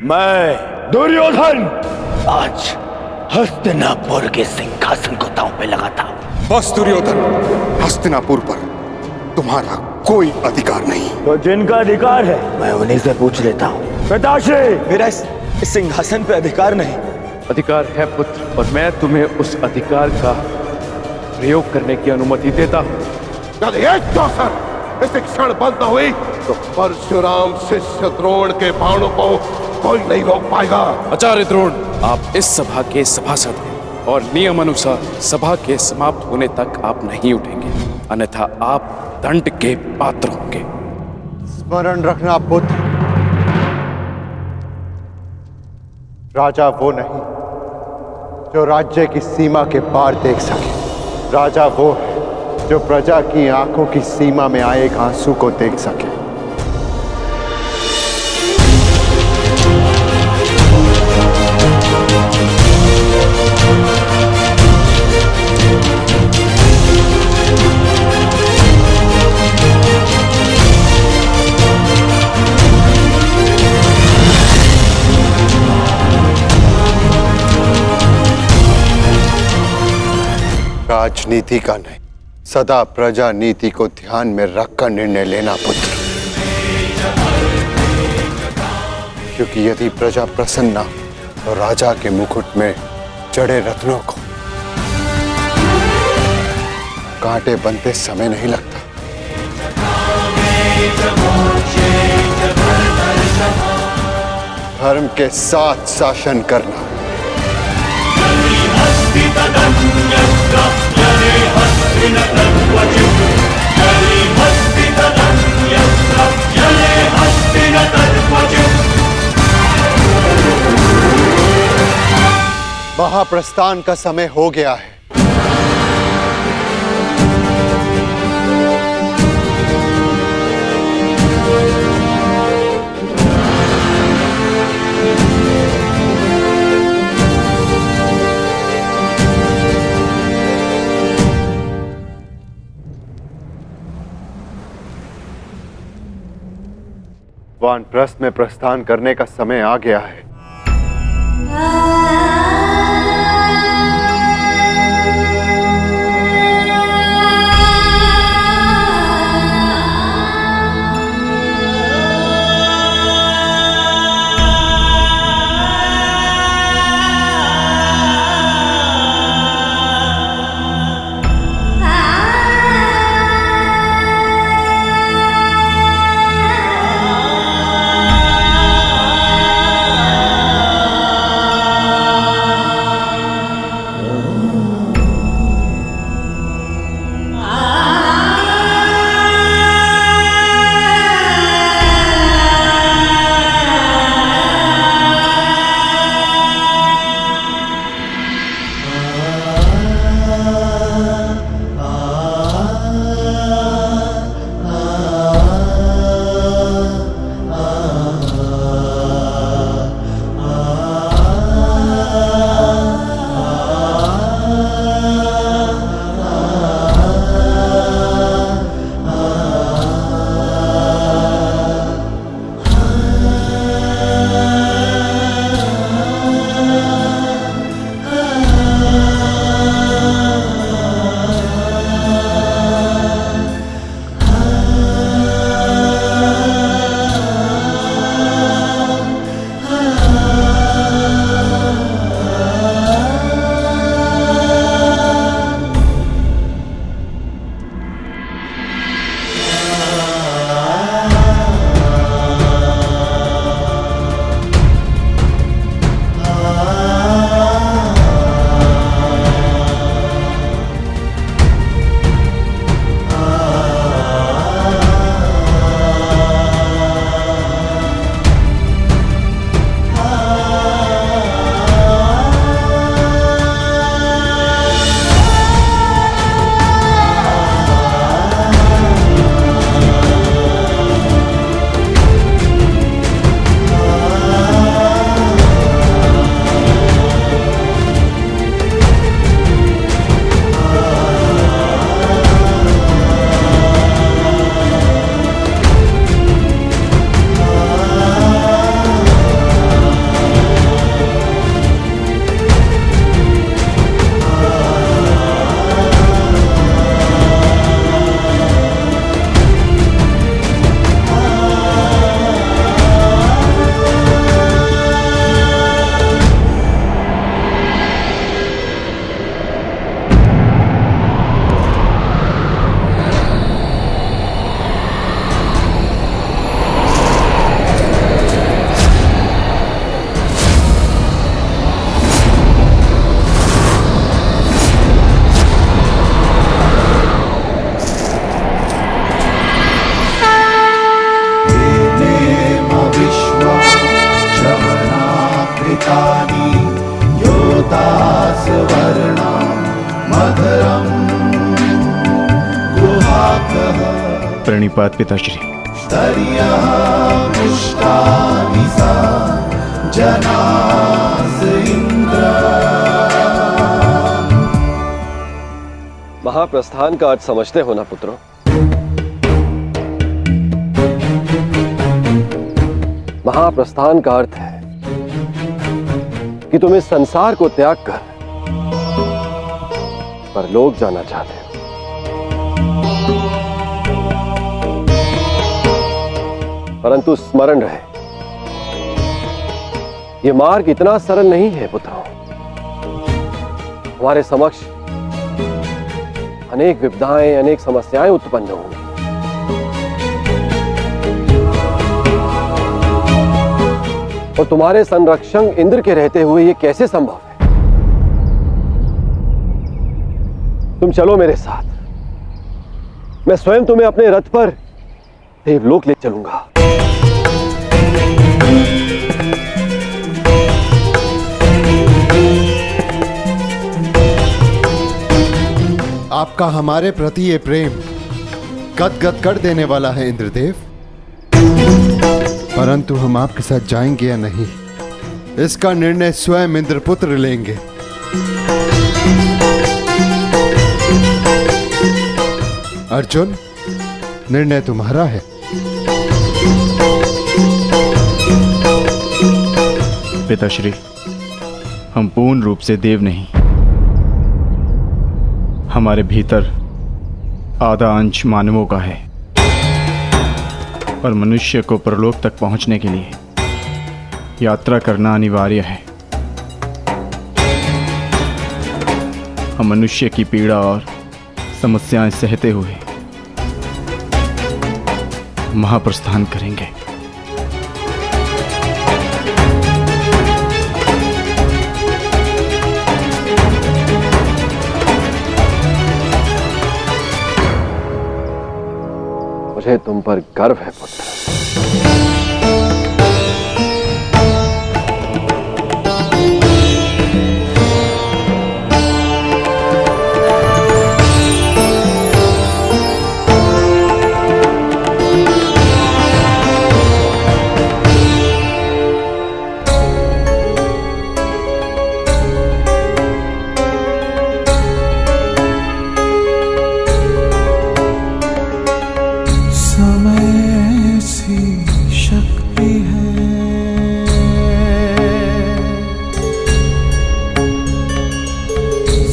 मैं दुर्योधन आज हस्तिनापुर के सिंहासन को दांव पे लगाता हूं। बस दुर्योधन, हस्तिनापुर पर तुम्हारा कोई अधिकार नहीं। तो जिनका अधिकार है मैं उन्हीं से पूछ लेता हूँ। पिताश्री, मेरा इस सिंहासन पे अधिकार नहीं। अधिकार है पुत्र, और मैं तुम्हें उस अधिकार का प्रयोग करने की अनुमति देता हूं। यदि एक अवसर इस क्षण बंद न हुई तो परशुराम शिष्य द्रोण के बाणों को कोई नहीं रोक पाएगा। आचार्य द्रोण, आप इस सभा के सभासद हैं और नियम अनुसार सभा के समाप्त होने तक आप नहीं उठेंगे, अन्यथा आप दंड के पात्र होंगे। स्मरण रखना पुत्र, राजा वो नहीं जो राज्य की सीमा के पार देख सके। राजा वो है जो प्रजा की आंखों की सीमा में आए एक आंसू को देख सके। राजनीति का नहीं, सदा प्रजा नीति को ध्यान में रखकर निर्णय लेना पुत्र, क्योंकि यदि प्रजा प्रसन्न न तो राजा के मुकुट में जड़े रत्नों को कांटे बनते समय नहीं लगता। धर्म के साथ शासन करना, महाप्रस्थान का समय हो गया है। वानप्रस्थ में प्रस्थान करने का समय आ गया है। प्रणिपात पिताश्री। महाप्रस्थान का अर्थ समझते हो ना पुत्रों? महाप्रस्थान का अर्थ है कि तुम इस संसार को त्याग कर परलोक जाना चाहते हो। परंतु स्मरण रहे, यह मार्ग इतना सरल नहीं है पुत्रों। हमारे समक्ष अनेक विपदाएं, अनेक समस्याएं उत्पन्न होंगी। और तुम्हारे संरक्षक इंद्र के रहते हुए यह कैसे संभव है? तुम चलो मेरे साथ, मैं स्वयं तुम्हें अपने रथ पर देवलोक ले चलूंगा। आपका हमारे प्रति ये प्रेम गदगद कर देने वाला है इंद्रदेव, परंतु हम आपके साथ जाएंगे या नहीं, इसका निर्णय स्वयं इंद्रपुत्र लेंगे। अर्जुन, निर्णय तुम्हारा है। पिताश्री, हम पूर्ण रूप से देव नहीं, हमारे भीतर आधा अंश मानवों का है और मनुष्य को परलोक तक पहुंचने के लिए यात्रा करना अनिवार्य है। हम मनुष्य की पीड़ा और समस्याएं सहते हुए महाप्रस्थान करेंगे। मुझे तुम पर गर्व है पुत्र।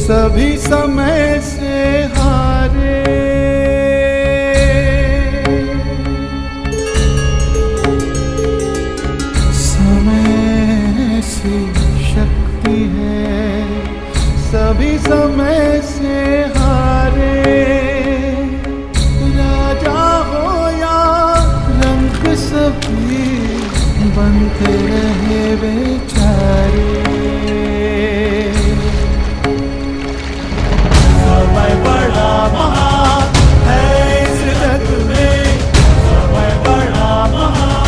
सभी समय से हारे, समय से शक्ति है, सभी समय से हारे। राजा हो या रंग सभी बनते रहे बेचारे। समय बड़ा महान है इस जग में, समय बड़ा महान,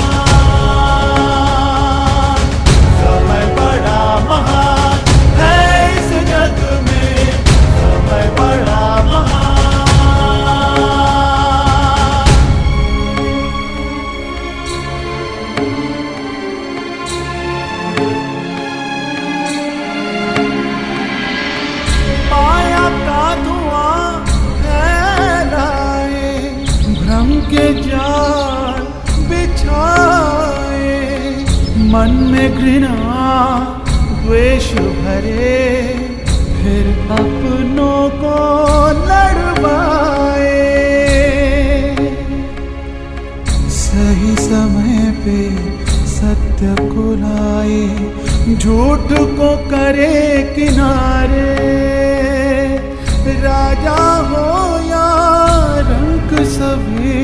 समय बड़ा महान है इस जग में, समय बड़ा महान। माया का धुआं फैलाए, भ्रम के जाल बिछाए, मन में घृणा द्वेष भरे, फिर अपनों को लड़वाए। सही समय पे सत्य को लाए, झूठ को करे किनारे। राजा हो या रंक सभी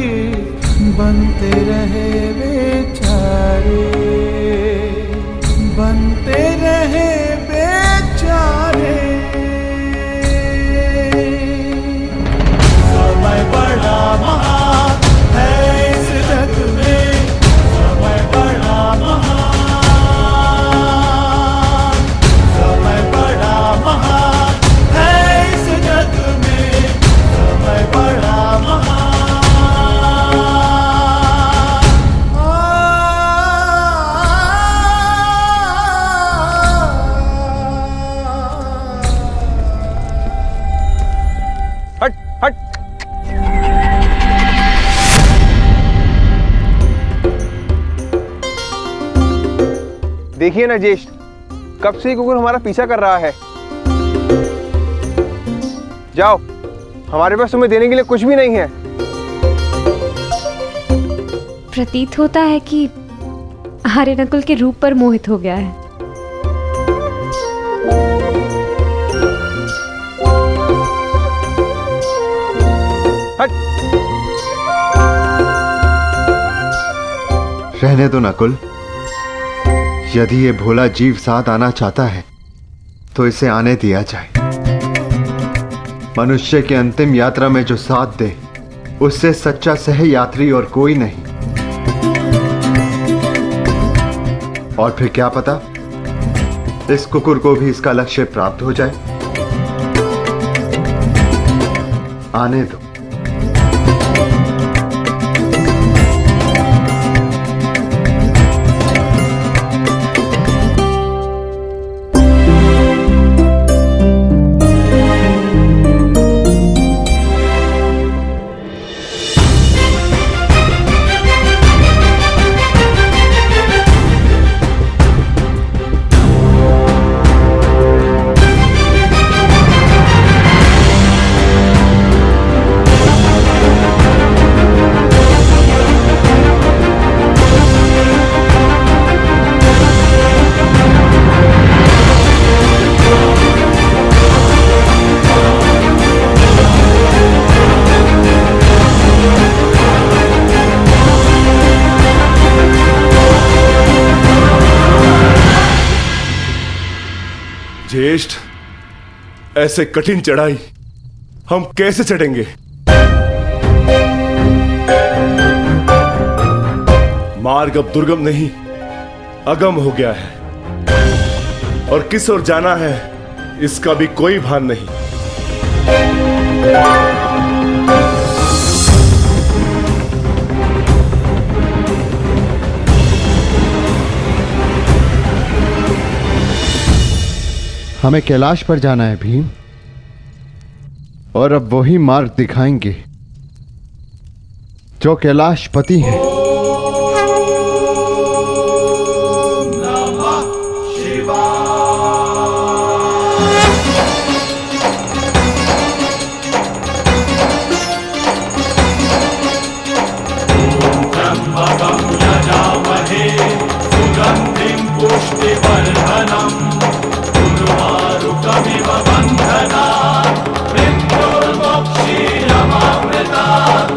बनते रहे बेचारे, बनते रहे बेचारे। समय बड़ा महान है इस जग में, समय बड़ा महान, समय बड़ा महान देखिए ना ज्येष्ठ, कब से कुकुर हमारा पीछा कर रहा है। जाओ, हमारे पास तुम्हें देने के लिए कुछ भी नहीं है। प्रतीत होता है कि आर्य नकुल के रूप पर मोहित हो गया है। रहने दो नकुल, यदि ये भोला जीव साथ आना चाहता है तो इसे आने दिया जाए। मनुष्य की अंतिम यात्रा में जो साथ दे उससे सच्चा सह यात्री और कोई नहीं। और फिर क्या पता इस कुकुर को भी इसका लक्ष्य प्राप्त हो जाए। आने दो। ज्येष्ठ, ऐसे कठिन चढ़ाई हम कैसे चढ़ेंगे? मार्ग अब दुर्गम नहीं, अगम हो गया है और किस ओर जाना है इसका भी कोई भान नहीं। हमें कैलाश पर जाना है भीम, और अब वही मार्ग दिखाएंगे जो कैलाशपति हैं। सुगंधिं पुष्टिवर्धनम् उर्वारुकमिव बन्धनात् मृत्युर्मोक्षीयमामृतात्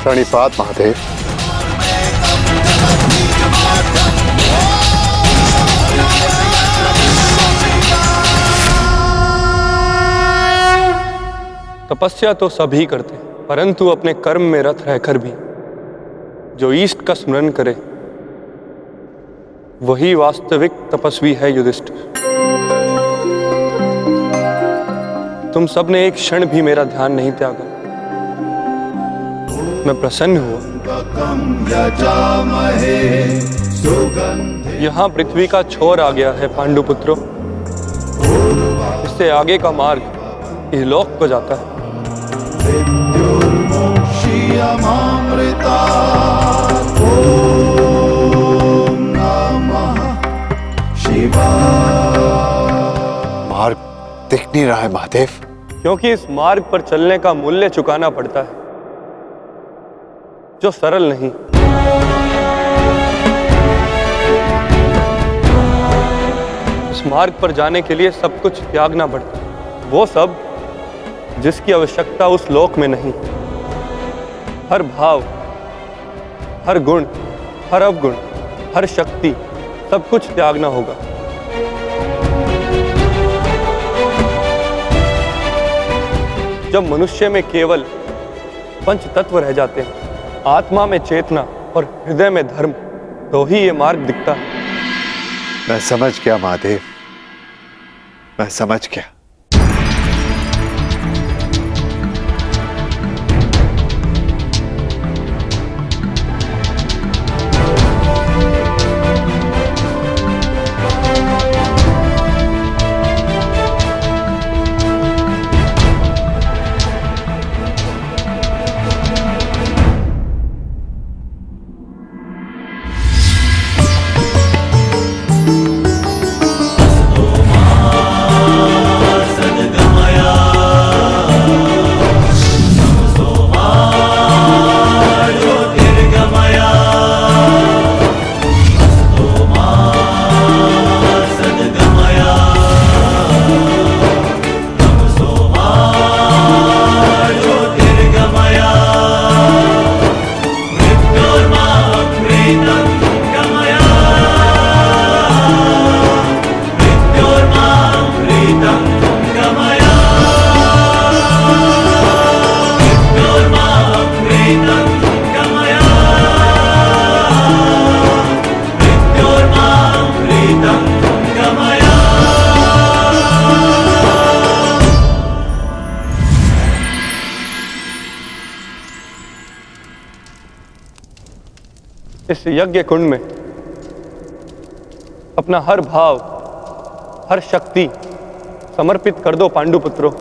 प्रणिपात महादेव। तपस्या तो सभी करते, परंतु अपने कर्म में रत रहकर भी जो इष्ट का स्मरण करे वही वास्तविक तपस्वी है युधिष्ठिर। तुम सबने एक क्षण भी मेरा ध्यान नहीं त्यागा। मैं प्रसन्न हुआ। यहाँ पृथ्वी का छोर आ गया है पांडुपुत्रों। इससे आगे का मार्ग इहलोक को जाता है। मृत्युर्मोक्षीयमामृता ॐ नमः शिवाय। मार्ग दिख नहीं रहा है महादेव। क्योंकि इस मार्ग पर चलने का मूल्य चुकाना पड़ता है जो सरल नहीं। इस मार्ग पर जाने के लिए सब कुछ त्यागना पड़ता है, वो सब जिसकी आवश्यकता उस लोक में नहीं। हर भाव, हर गुण, हर अवगुण, हर शक्ति, सब कुछ त्यागना होगा। जब मनुष्य में केवल पंच तत्व रह जाते हैं, आत्मा में चेतना और हृदय में धर्म, तो ही ये मार्ग दिखता है। मैं समझ गया महादेव, मैं समझ गया। इस यज्ञ कुंड में अपना हर भाव, हर शक्ति समर्पित कर दो पांडुपुत्रों।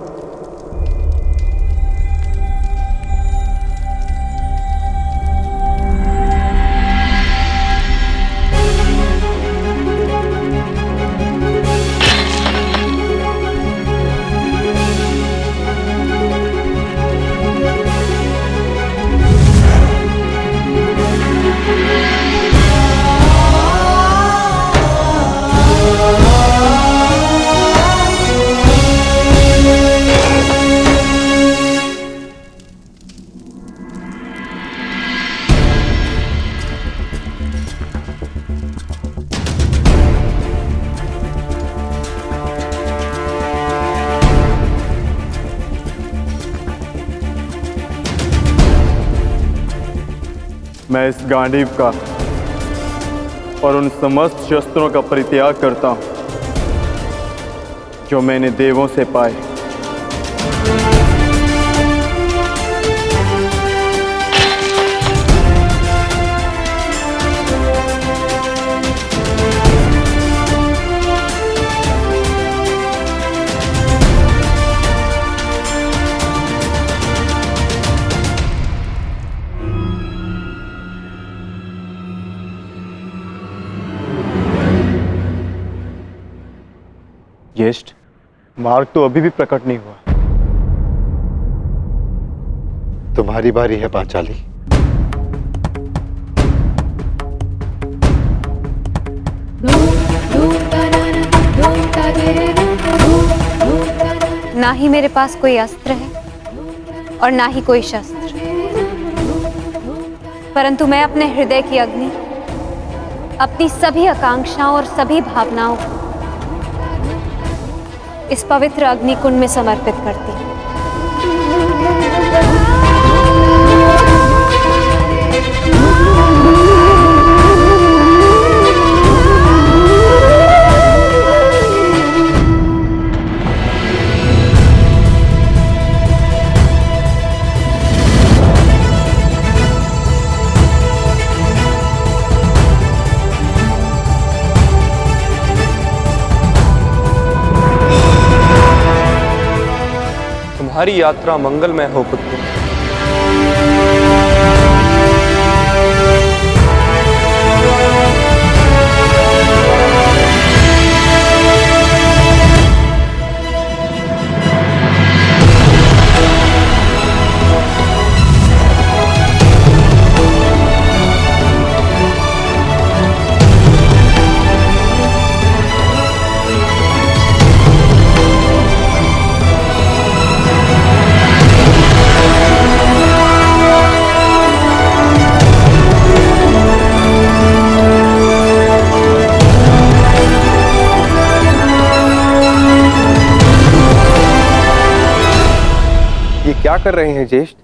मैं इस गांडीव का और उन समस्त शस्त्रों का परित्याग करता हूं जो मैंने देवों से पाए। ज्येष्ठ, मार्ग तो अभी भी प्रकट नहीं हुआ। तुम्हारी बारी है पांचाली। ना ही मेरे पास कोई अस्त्र है और ना ही कोई शस्त्र, परंतु मैं अपने हृदय की अग्नि, अपनी सभी आकांक्षाओं और सभी भावनाओं को इस पवित्र अग्निकुंड में समर्पित करती हूँ। तुम्हारी यात्रा मंगलमय हो पुत्र। ये क्या कर रहे हैं ज्येष्ठ?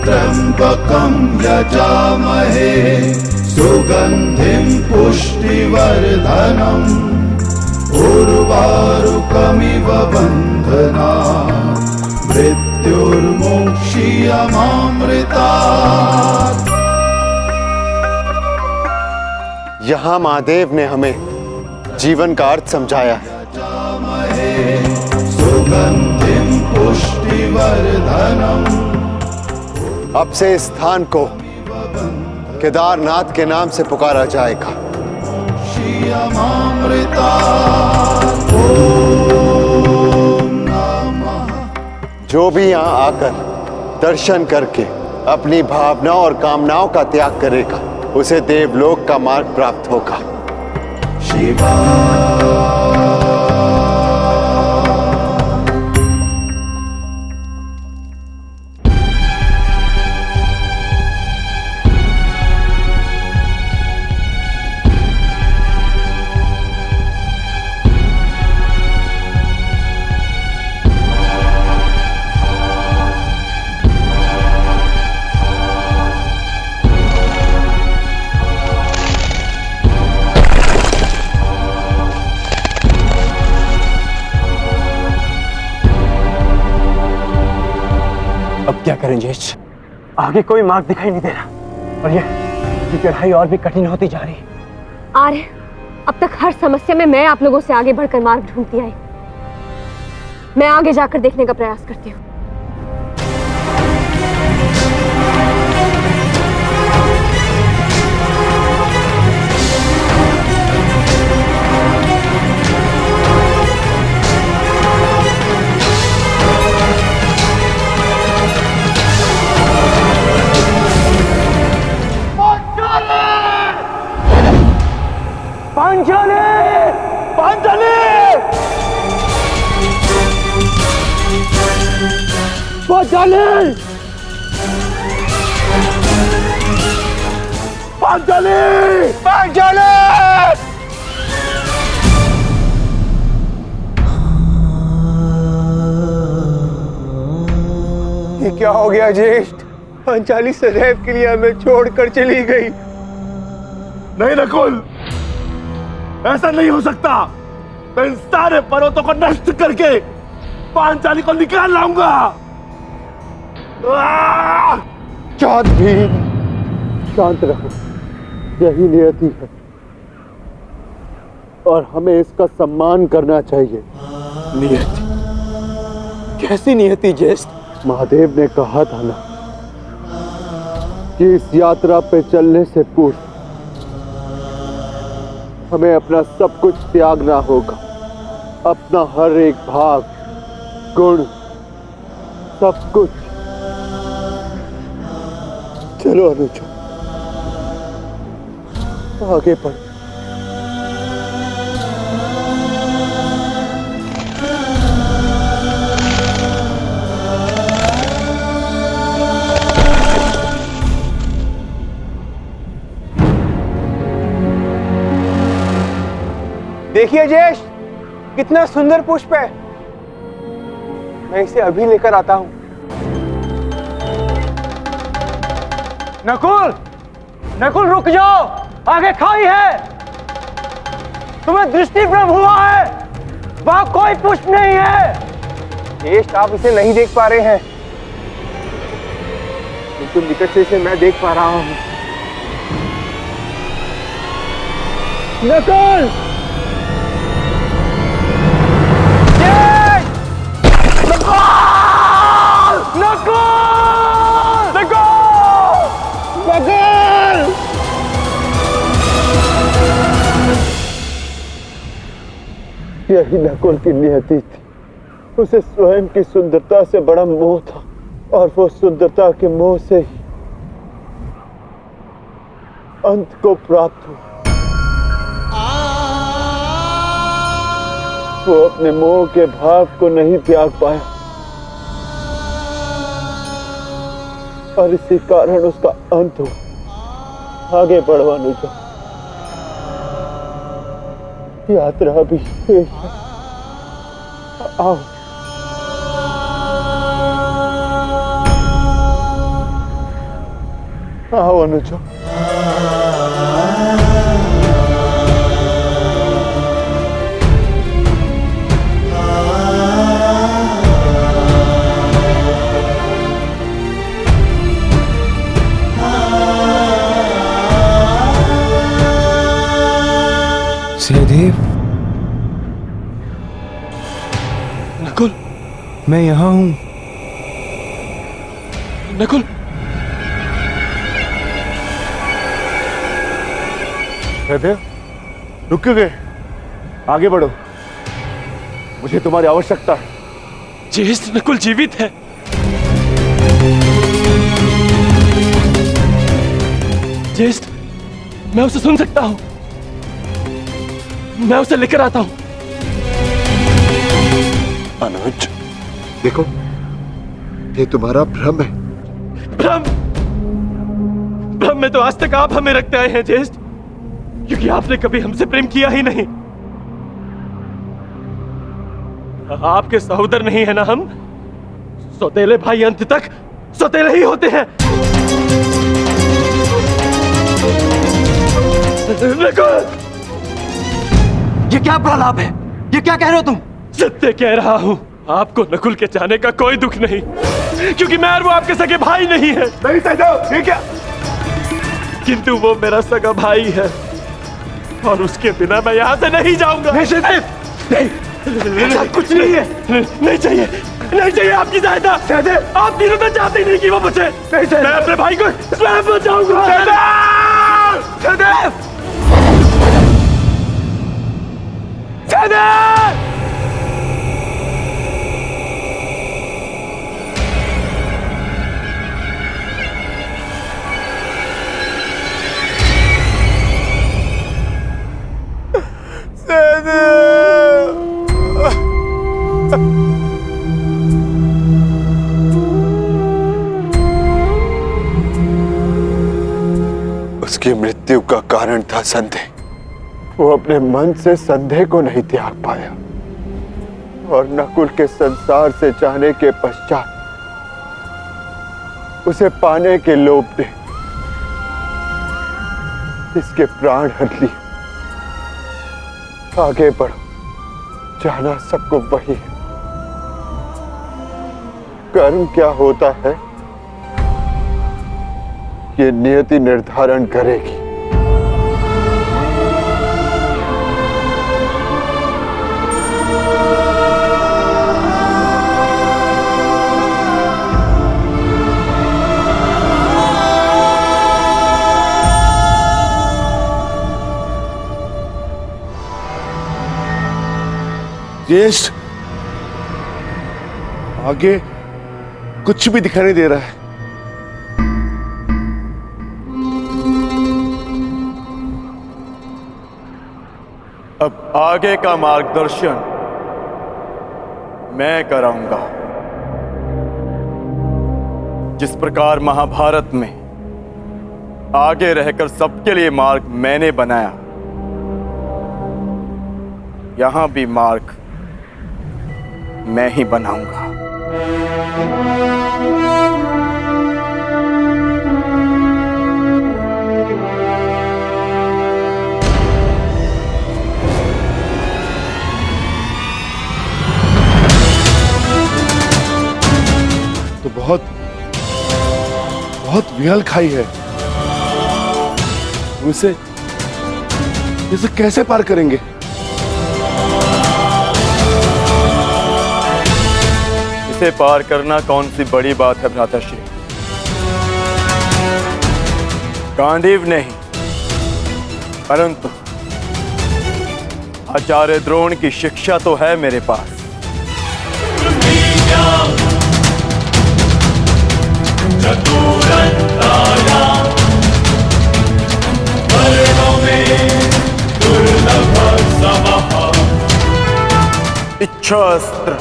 त्र्यंबकं यजामहे सुगंधिं पुष्टिवर्धनम् उर्वारुकमिव बन्धनात् मृत्युर्मोक्षीयमामृतात्। यहाँ महादेव ने हमें जीवन का अर्थ समझाया है। सुगंधिं पुष्टिवर्धनम्। अब से इस स्थान को केदारनाथ के नाम से पुकारा जाएगा। जो भी यहाँ आकर दर्शन करके अपनी भावनाओं और कामनाओं का त्याग करेगा उसे देवलोक का मार्ग प्राप्त होगा। शिवा अब क्या करें ज्येष्ठ? आगे कोई मार्ग दिखाई नहीं दे रहा और ये चढ़ाई और भी कठिन होती जा रही है। आर्य, अब तक हर समस्या में मैं आप लोगों से आगे बढ़कर मार्ग ढूंढती आई। मैं आगे जाकर देखने का प्रयास करती हूँ। पांचाली! पांचाली! पांचाली! पांचाली! पांचाली! ये क्या हो गया ज्येष्ठ? पांचाली सदैव के लिए हमें छोड़कर चली गई। नहीं नकुल, ऐसा नहीं हो सकता। मैं इन सारे पर्वतों को नष्ट करके पांचाली को निकाल लाऊंगा। शांत भीम, शांत रहो। यही नियति है और हमें इसका सम्मान करना चाहिए। नियति? कैसी नियति ज्येष्ठ? महादेव ने कहा था ना कि इस यात्रा पे चलने से पूर्व हमें अपना सब कुछ त्यागना होगा। अपना हर एक भाग, गुण, सब कुछ। चलो अनुज, आगे बढ़। देखिए ज्येष्ठ, कितना सुंदर पुष्प है। मैं इसे अभी लेकर आता हूं। नकुल, नकुल रुक जाओ, आगे खाई है, तुम्हें दृष्टि भ्रम हुआ है, वहां कोई पुष्प नहीं है। ज्येष्ठ, आप इसे नहीं देख पा रहे हैं, बिल्कुल निकट से इसे मैं देख पा रहा हूं। नकुल! यही नकुल की नियति थी। उसे स्वयं की सुंदरता से बड़ा मोह था और वो सुंदरता के मोह से ही अंत को प्राप्त हुआ। वो अपने मोह के भाव को नहीं त्याग पाया और इसी कारण उसका अंत हुआ। आगे बढ़ो अनुजा, यात्रा भी शेष है। आओ। आओ अनुजा। सहदेव, नकुल, मैं यहां हूं। नकुल, सहदेव, रुक क्यों गए? आगे बढ़ो, मुझे तुम्हारी आवश्यकता है। ज्येष्ठ, नकुल जीवित है। ज्येष्ठ, मैं उसे सुन सकता हूं, मैं उसे लेकर आता हूं। अनुज, देखो, ये तुम्हारा भ्रम है। भ्रम? भ्रम में तो आज तक आप हमें रखते आए हैं ज्येष्ठ, क्योंकि आपने कभी हमसे प्रेम किया ही नहीं। आपके सहोदर नहीं है ना हम? सौतेले भाई अंत तक सौतेले ही होते हैं। ये क्या प्रलाप है? ये क्या कह रहे हो तुम? सत्य कह रहा हूं। आपको नकुल के जाने का कोई दुख नहीं, क्योंकि मैं और वो आपके सगे भाई नहीं है। नहीं सहदेव, ये क्या? किंतु वो मेरा सगा भाई है और उसके बिना मैं यहाँ से नहीं जाऊंगा। नहीं सहदेव, नहीं, कुछ नहीं है। नहीं चाहिए, नहीं चाहिए आपकी सहायता। सहदेव, आप तीनों तो चाहते नहीं कि वो बचे। मैं अपने भाई को स्वयं बचाऊंगा। सहदेव! सहदेव! उसकी मृत्यु का कारण था संदेह। वो अपने मन से संदेह को नहीं त्याग पाया और नकुल के संसार से जाने के पश्चात उसे पाने के लोभ ने इसके प्राण हर लिए। आगे बढ़ो, जाना सबको वही है। कर्म क्या होता है ये नियति निर्धारण करेगी। ज्येष्ठ, आगे कुछ भी दिखाई नहीं दे रहा है। अब आगे का मार्गदर्शन मैं कराऊंगा। जिस प्रकार महाभारत में आगे रहकर सबके लिए मार्ग मैंने बनाया, यहां भी मार्ग मैं ही बनाऊंगा। तो बहुत बहुत विहल खाई है। इसे कैसे पार करेंगे? इसे पार करना कौन सी बड़ी बात है भ्राताश्री। गांडीव नहीं, परंतु आचार्य द्रोण की शिक्षा तो है मेरे पास। इच्छास्त्र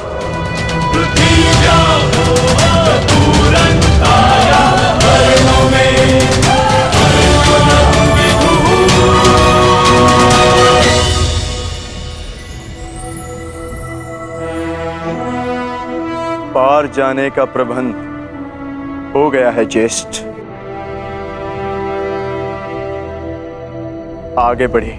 पार जाने का प्रबंध हो गया है ज्येष्ठ। आगे बढ़िए।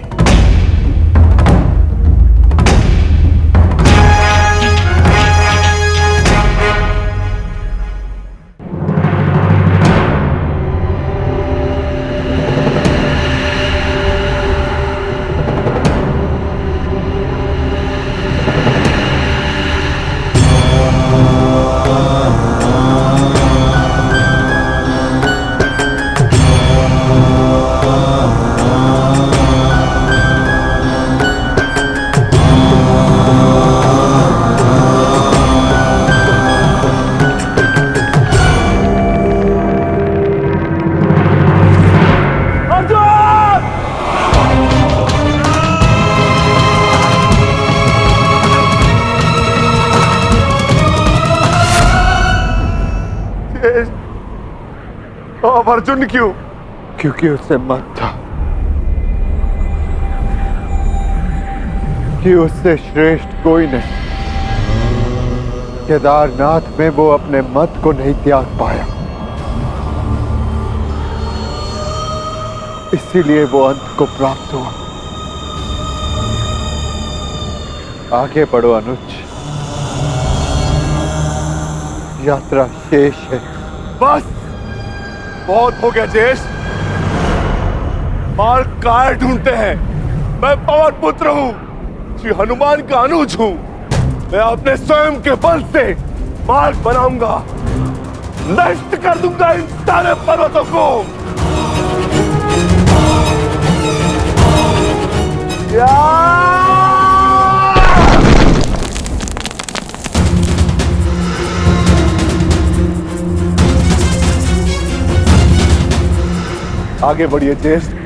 अब अर्जुन क्यों? क्योंकि उससे मत था कि उससे श्रेष्ठ कोई नहीं। केदारनाथ में वो अपने मत को नहीं त्याग पाया, इसीलिए वो अंत को प्राप्त हुआ। आगे बढ़ो अनुज, यात्रा शेष है। बस बहुत हो गया ज्येष्ठ। मार्ग कार ढूंढते हैं। मैं पवन पुत्र हूँ, श्री हनुमान का अनुज हूँ। मैं अपने स्वयं के बल से मार्ग बनाऊंगा, नष्ट कर दूंगा इन सारे पर्वतों को। आगे बढ़िए ज्येष्ठ।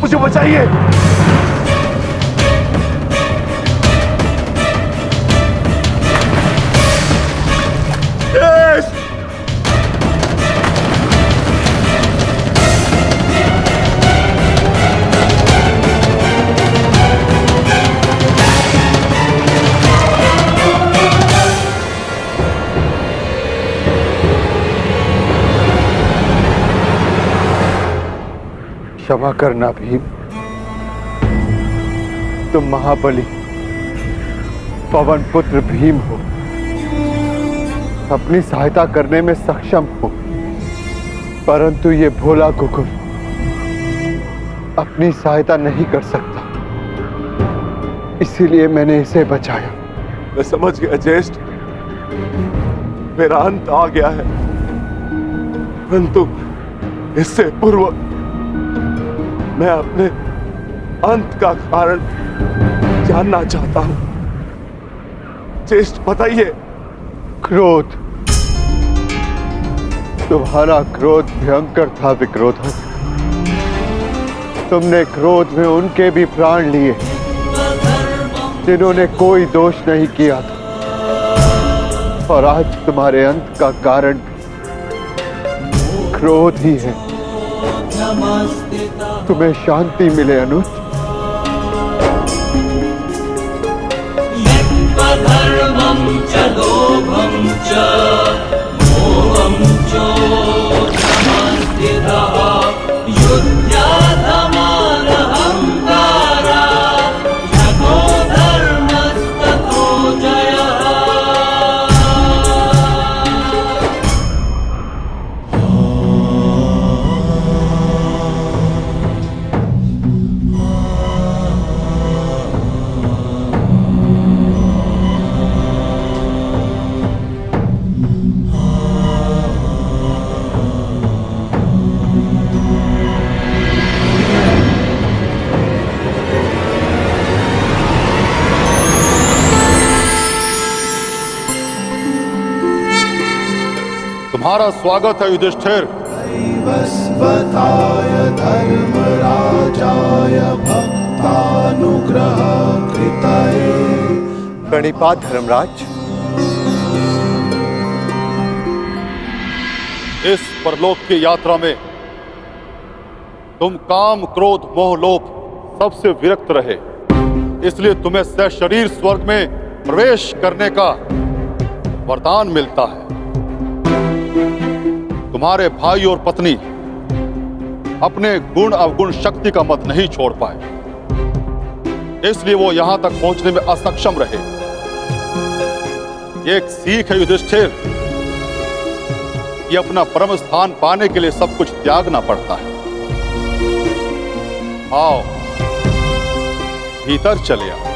मुझे बचाइए। क्षमा करना भीम, तुम महाबली पवन पुत्र भीम हो, अपनी सहायता करने में सक्षम हो, परंतु ये भोला कुकुर अपनी सहायता नहीं कर सकता, इसीलिए मैंने इसे बचाया। मैं समझ गया ज्येष्ठ, मेरा अंत आ गया है, परंतु इससे पूर्व मैं अपने अंत का कारण जानना चाहता हूं। ज्येष्ठ बताइए। क्रोध, तुम्हारा क्रोध भयंकर था विक्रोधन। तुमने क्रोध में उनके भी प्राण लिए जिन्होंने कोई दोष नहीं किया था। और आज तुम्हारे अंत का कारण क्रोध ही है। तुम्हें शांति मिले अनुज। धर्मं च लोभं च मोहं चोषमस्थितः युध्याधमानहंकारा यतो धर्मस्ततो जयः। तुम्हारा स्वागत है युधिष्ठिर। वस्वताय धर्मराजाय भक्तानुग्रह कृतये। प्रणिपात धर्मराज। इस परलोक की यात्रा में तुम काम, क्रोध, मोह, लोभ सबसे विरक्त रहे, इसलिए तुम्हें सशरीर स्वर्ग में प्रवेश करने का वरदान मिलता है। तुम्हारे भाई और पत्नी अपने गुण अवगुण शक्ति का मत नहीं छोड़ पाए, इसलिए वो यहां तक पहुंचने में असक्षम रहे। ये एक सीख है युधिष्ठिर कि अपना परम स्थान पाने के लिए सब कुछ त्यागना पड़ता है। आओ भीतर चले आओ।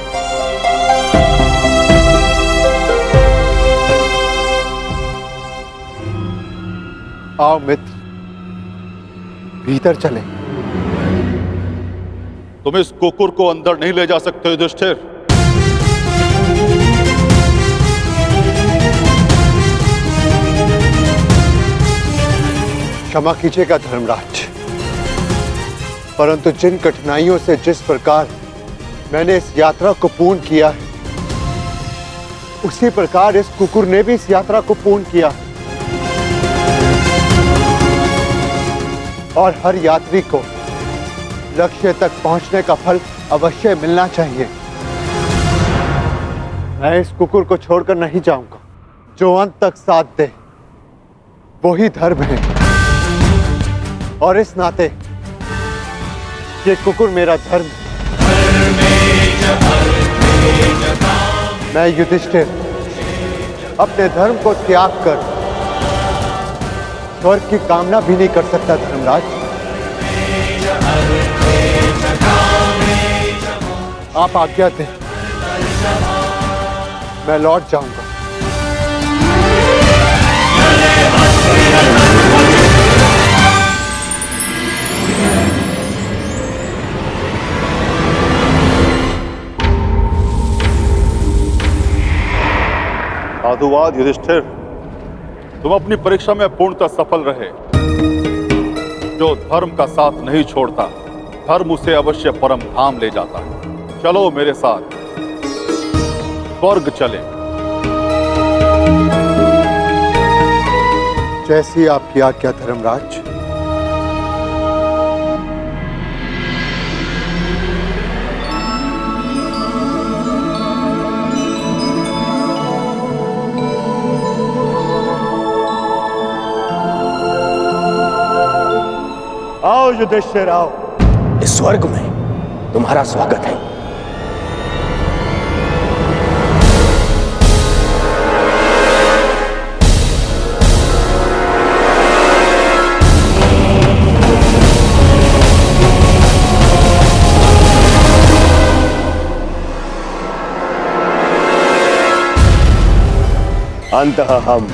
आओ मित्र, भीतर चले। तुम इस कुकुर को अंदर नहीं ले जा सकते युधिष्ठिर। क्षमा कीजिएगा धर्मराज, परंतु जिन कठिनाइयों से जिस प्रकार मैंने इस यात्रा को पूर्ण किया है, उसी प्रकार इस कुकुर ने भी इस यात्रा को पूर्ण किया है। और हर यात्री को लक्ष्य तक पहुंचने का फल अवश्य मिलना चाहिए। मैं इस कुकुर को छोड़कर नहीं जाऊंगा। जो अंत तक साथ दे वही धर्म है, और इस नाते ये कुकुर मेरा धर्म है। मैं युधिष्ठिर अपने धर्म को त्याग कर स्वर्ग की कामना भी नहीं कर सकता धर्मराज। आप आज्ञा दें, मैं लौट जाऊंगा। साधुवाद युधिष्ठिर, तुम अपनी परीक्षा में पूर्णतः सफल रहे। जो धर्म का साथ नहीं छोड़ता, धर्म उसे अवश्य परम धाम ले जाता है। चलो मेरे साथ स्वर्ग चले। जैसी आपकी आज्ञा धर्मराज। आओ युधिष्ठिर आओ। इस स्वर्ग में तुम्हारा स्वागत है। अंततः हम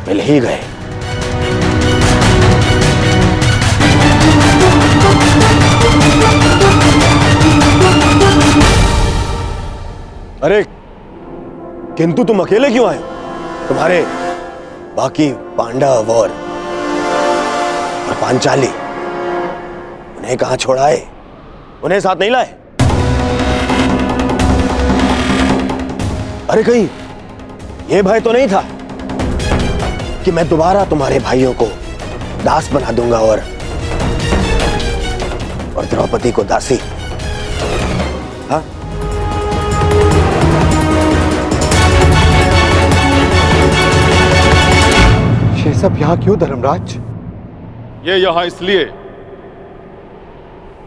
मिल ही गए। अरे किंतु तुम अकेले क्यों आए हो? तुम्हारे बाकी पांडव और पांचाली उन्हें कहां छोड़ाए? उन्हें साथ नहीं लाए? अरे कहीं ये भय तो नहीं था कि मैं दोबारा तुम्हारे भाइयों को दास बना दूंगा और द्रौपदी को दासी। हाँ, ये सब यहाँ क्यों धर्मराज? ये यहाँ इसलिए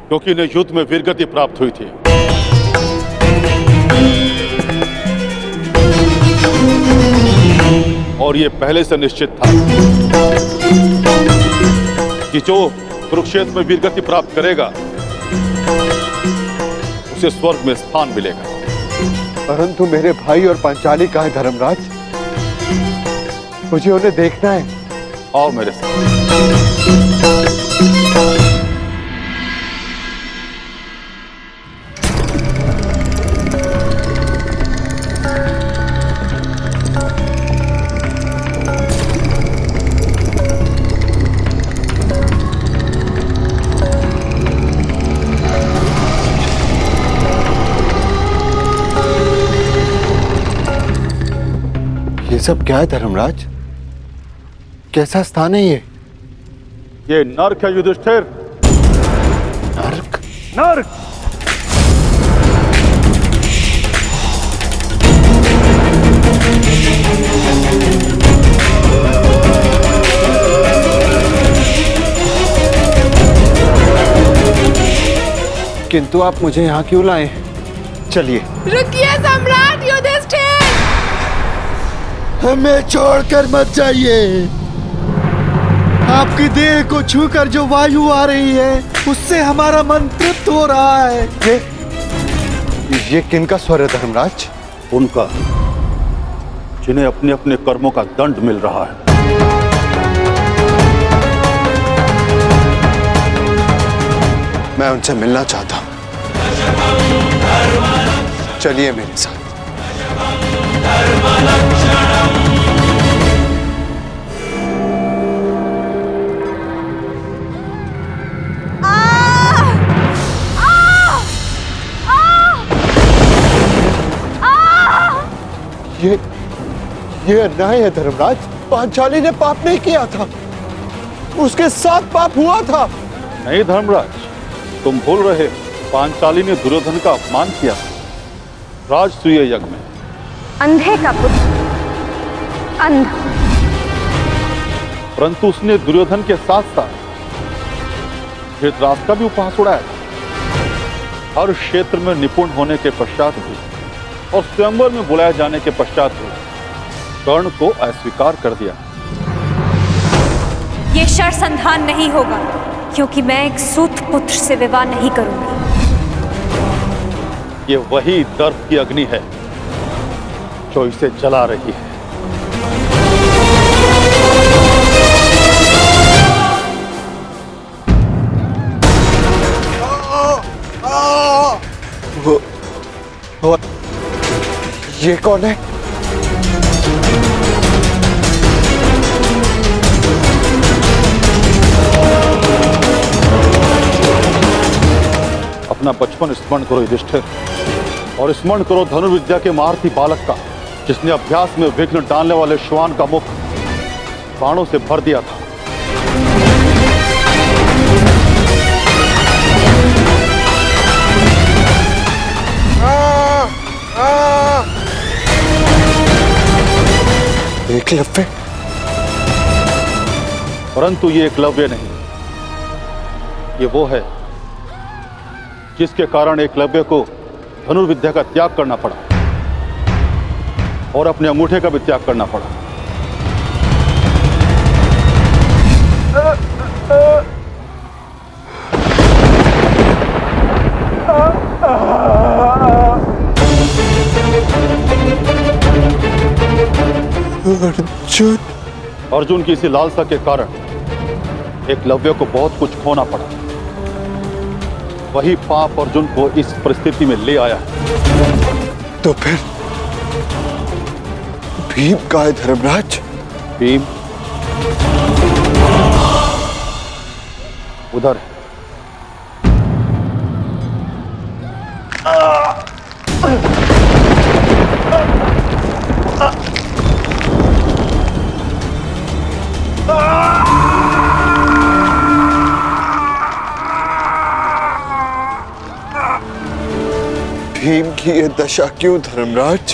क्योंकि इन्हें युद्ध में वीरगति प्राप्त हुई थी। और ये पहले से निश्चित था कि जो कुरुक्षेत्र में वीरगति प्राप्त करेगा उसे स्वर्ग में स्थान मिलेगा। परंतु मेरे भाई और पांचाली कहाँ है धर्मराज? मुझे उन्हें देखना है। आओ मेरे साथ। ये सब क्या है धर्मराज? कैसा स्थान है ये? ये नर्क है युधिष्ठिर। नर्क? नर्क। किंतु आप मुझे यहाँ क्यों लाए? चलिए। रुकिए सम्राट युधिष्ठिर! हमें छोड़कर मत जाइए। आपकी देह को छूकर जो वायु आ रही है उससे हमारा मन तृप्त हो रहा है। ये किनका स्वर है धर्मराज? उनका, जिन्हें अपने अपने कर्मों का दंड मिल रहा है। मैं उनसे मिलना चाहता हूं। चलिए मेरे साथ। ये अन्याय है धर्मराज। पांचाली ने पाप नहीं किया था, उसके साथ पाप हुआ था। नहीं धर्मराज, तुम भूल रहे। पांचाली ने दुर्योधन का अपमान किया राजसूय यज्ञ में। अंधे का पुत्र अंधा। परंतु उसने दुर्योधन के साथ साथ धृतराष्ट्र का भी उपहास उड़ाया था। हर क्षेत्र में निपुण होने के पश्चात भी और स्वयंवर में बुलाए जाने के पश्चात भी कर्ण को अस्वीकार कर दिया। ये शरसंधान नहीं होगा, क्योंकि मैं एक सूत पुत्र से विवाह नहीं करूंगी। ये वही दर्प की अग्नि है जो इसे जला रही है। वो ये कौन है? अपना बचपन स्मरण करो युधिष्ठिर, और स्मरण करो धनुर्विद्या के महारथी बालक का, जिसने अभ्यास में विघ्न डालने वाले श्वान का मुख बाणों से भर दिया था। एकलव्य? परंतु ये एकलव्य नहीं, ये वो है जिसके कारण एकलव्य को धनुर्विद्या का त्याग करना पड़ा और अपने अंगूठे का भी त्याग करना पड़ा। अर्जुन। अर्जुन की इसी लालसा के कारण एकलव्य को बहुत कुछ खोना पड़ा। वही पाप अर्जुन को इस परिस्थिति में ले आया है। तो फिर भीम का है धर्मराज? भीम उधर है। की ये दशा क्यों धर्मराज?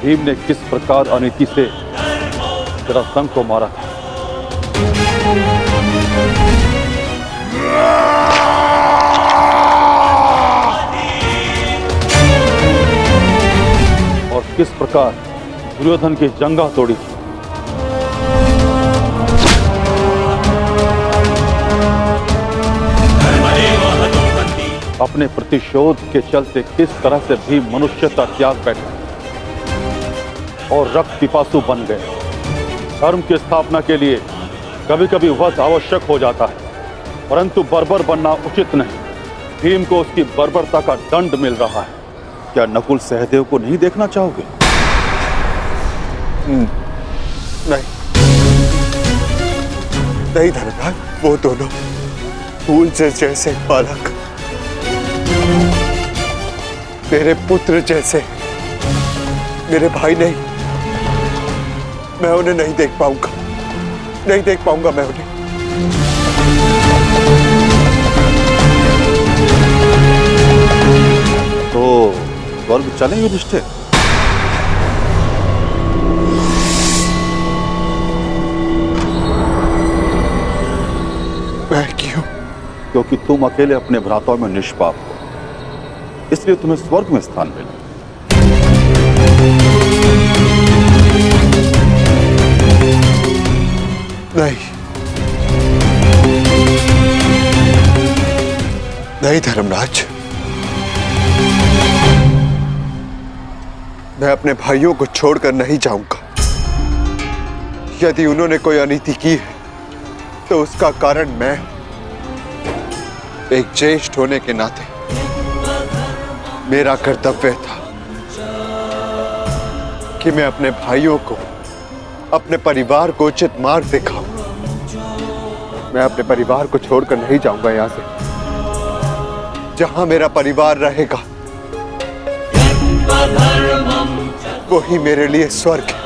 भीम ने किस प्रकार अनीति से जरासंध को मारा था, और किस प्रकार दुर्योधन की जंगा तोड़ी थी। अपने प्रतिशोध के चलते किस तरह से भीम मनुष्यता त्याग बैठा और रक्त पिपासु बन गए। धर्म की स्थापना के लिए कभी कभी वध आवश्यक हो जाता है, परंतु बर्बर बनना उचित नहीं। भीम को उसकी बर्बरता का दंड मिल रहा है। क्या नकुल सहदेव को नहीं देखना चाहोगे? नहीं नहीं धर्मराज, वो दोनों फूल से जैसे बालक, मेरे पुत्र जैसे, मेरे भाई नहीं। मैं उन्हें नहीं देख पाऊंगा, नहीं देख पाऊंगा मैं उन्हें। तो स्वर्ग चलें युधिष्ठिर? मैं क्यों? क्योंकि तुम अकेले अपने भ्राताओं में निष्पाप हो, इसलिए तुम्हें स्वर्ग में स्थान मिला। नहीं नहीं धर्मराज, मैं अपने भाइयों को छोड़कर नहीं जाऊंगा। यदि उन्होंने कोई अनीति की है तो उसका कारण मैं, एक ज्येष्ठ होने के नाते मेरा कर्तव्य था कि मैं अपने भाइयों को, अपने परिवार को उचित मार्ग दिखाऊं। मैं अपने परिवार को छोड़कर नहीं जाऊंगा यहां से। जहां मेरा परिवार रहेगा वही मेरे लिए स्वर्ग है।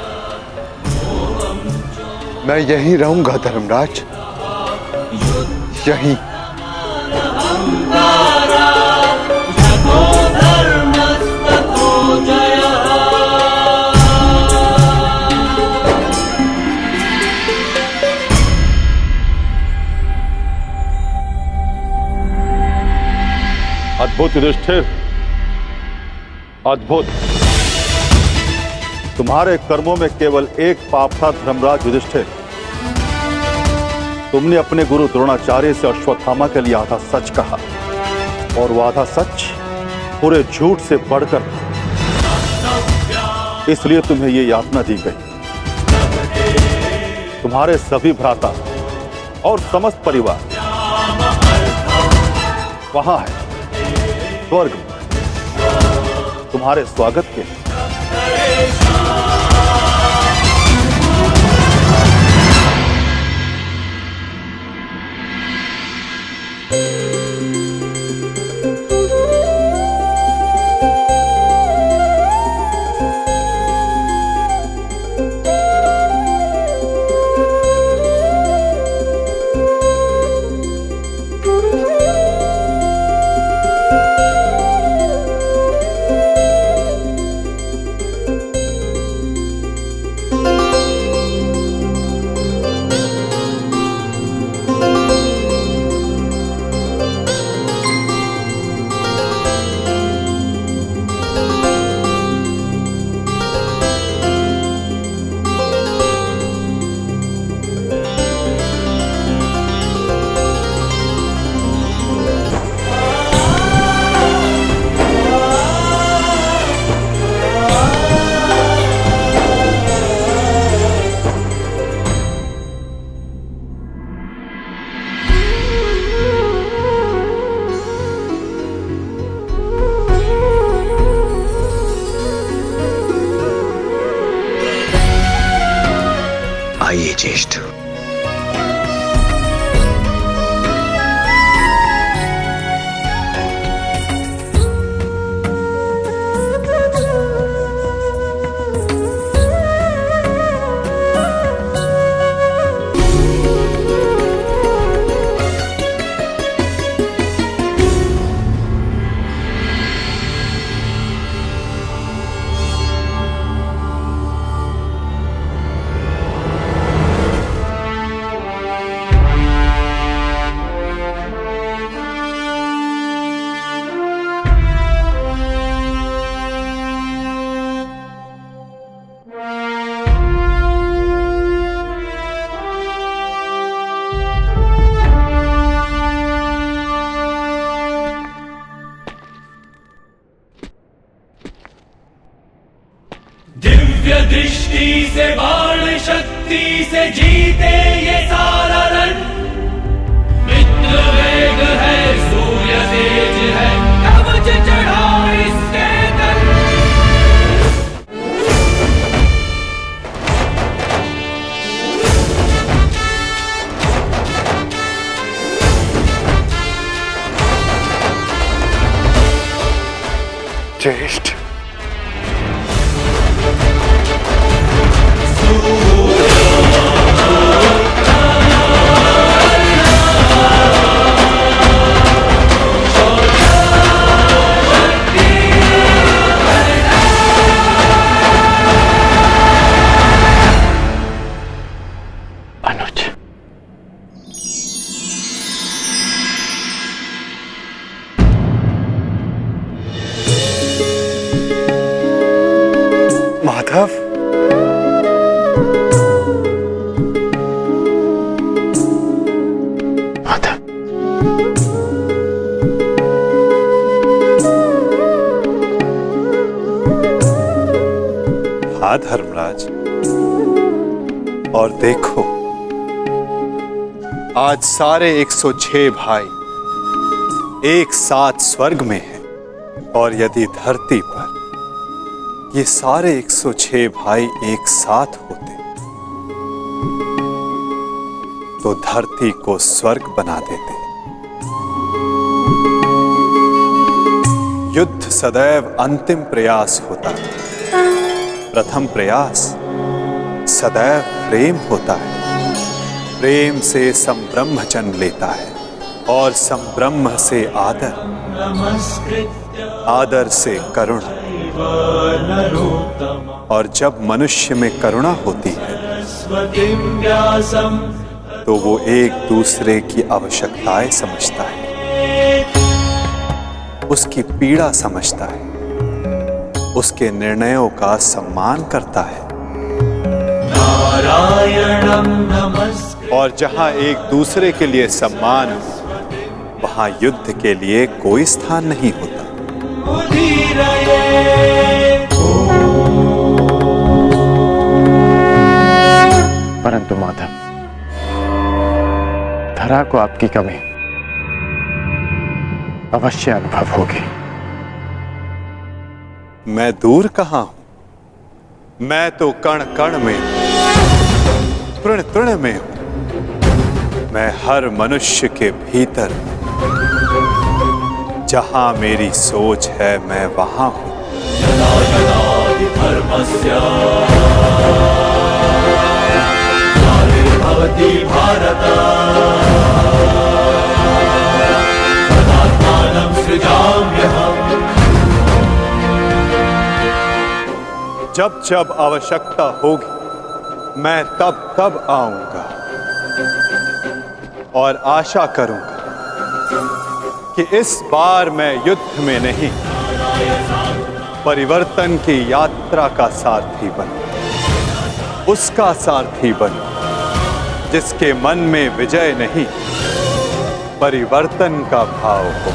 मैं यहीं रहूंगा धर्मराज, यहीं। अद्भुत युधिष्ठिर, अद्भुत। तुम्हारे कर्मों में केवल एक पाप था धर्मराज युधिष्ठिर। तुमने अपने गुरु द्रोणाचार्य से अश्वत्थामा के लिए आधा सच कहा, और वो आधा सच पूरे झूठ से बढ़कर था। इसलिए तुम्हें ये यातना दी गई। तुम्हारे सभी भ्राता और समस्त परिवार वहां है स्वर्ग में, तुम्हारे स्वागत के। आइए ज्येष्ठ। से बाण शक्ति से जीते ये सारा रण। मित्र वेग है, सूर्य तेज है, कवच चढ़ा इसके तन। ज्येष्ठ, अनुज, माधव, माधव, हाँ धर्मराज, और देखो आज सारे 106 भाई एक साथ स्वर्ग में हैं, और यदि धरती पर ये सारे 106 भाई एक साथ होते तो धरती को स्वर्ग बना देते। युद्ध सदैव अंतिम प्रयास होता है, प्रथम प्रयास सदैव प्रेम होता है। प्रेम से संब्रह्म जन्म लेता है, और संब्रह्म से आदर, आदर से करुणा, और जब मनुष्य में करुणा होती है तो वो एक दूसरे की आवश्यकताएं समझता है, उसकी पीड़ा समझता है, उसके निर्णयों का सम्मान करता है। और जहां एक दूसरे के लिए सम्मान हो, वहां युद्ध के लिए कोई स्थान नहीं होता। परंतु माधव, धरा को आपकी कमी अवश्य अनुभव होगी। मैं दूर कहां हूं, मैं तो कण कण में हूं, तृण तृण में हूं। मैं हर मनुष्य के भीतर हूं। जहां मेरी सोच है मैं वहां हूं। भवति भारत सृजाम्यहम्। जब जब आवश्यकता होगी मैं तब तब आऊंगा, और आशा करूंगा कि इस बार मैं युद्ध में नहीं, परिवर्तन की यात्रा का सारथी बनूं, उसका सारथी बनूं जिसके मन में विजय नहीं, परिवर्तन का भाव हो।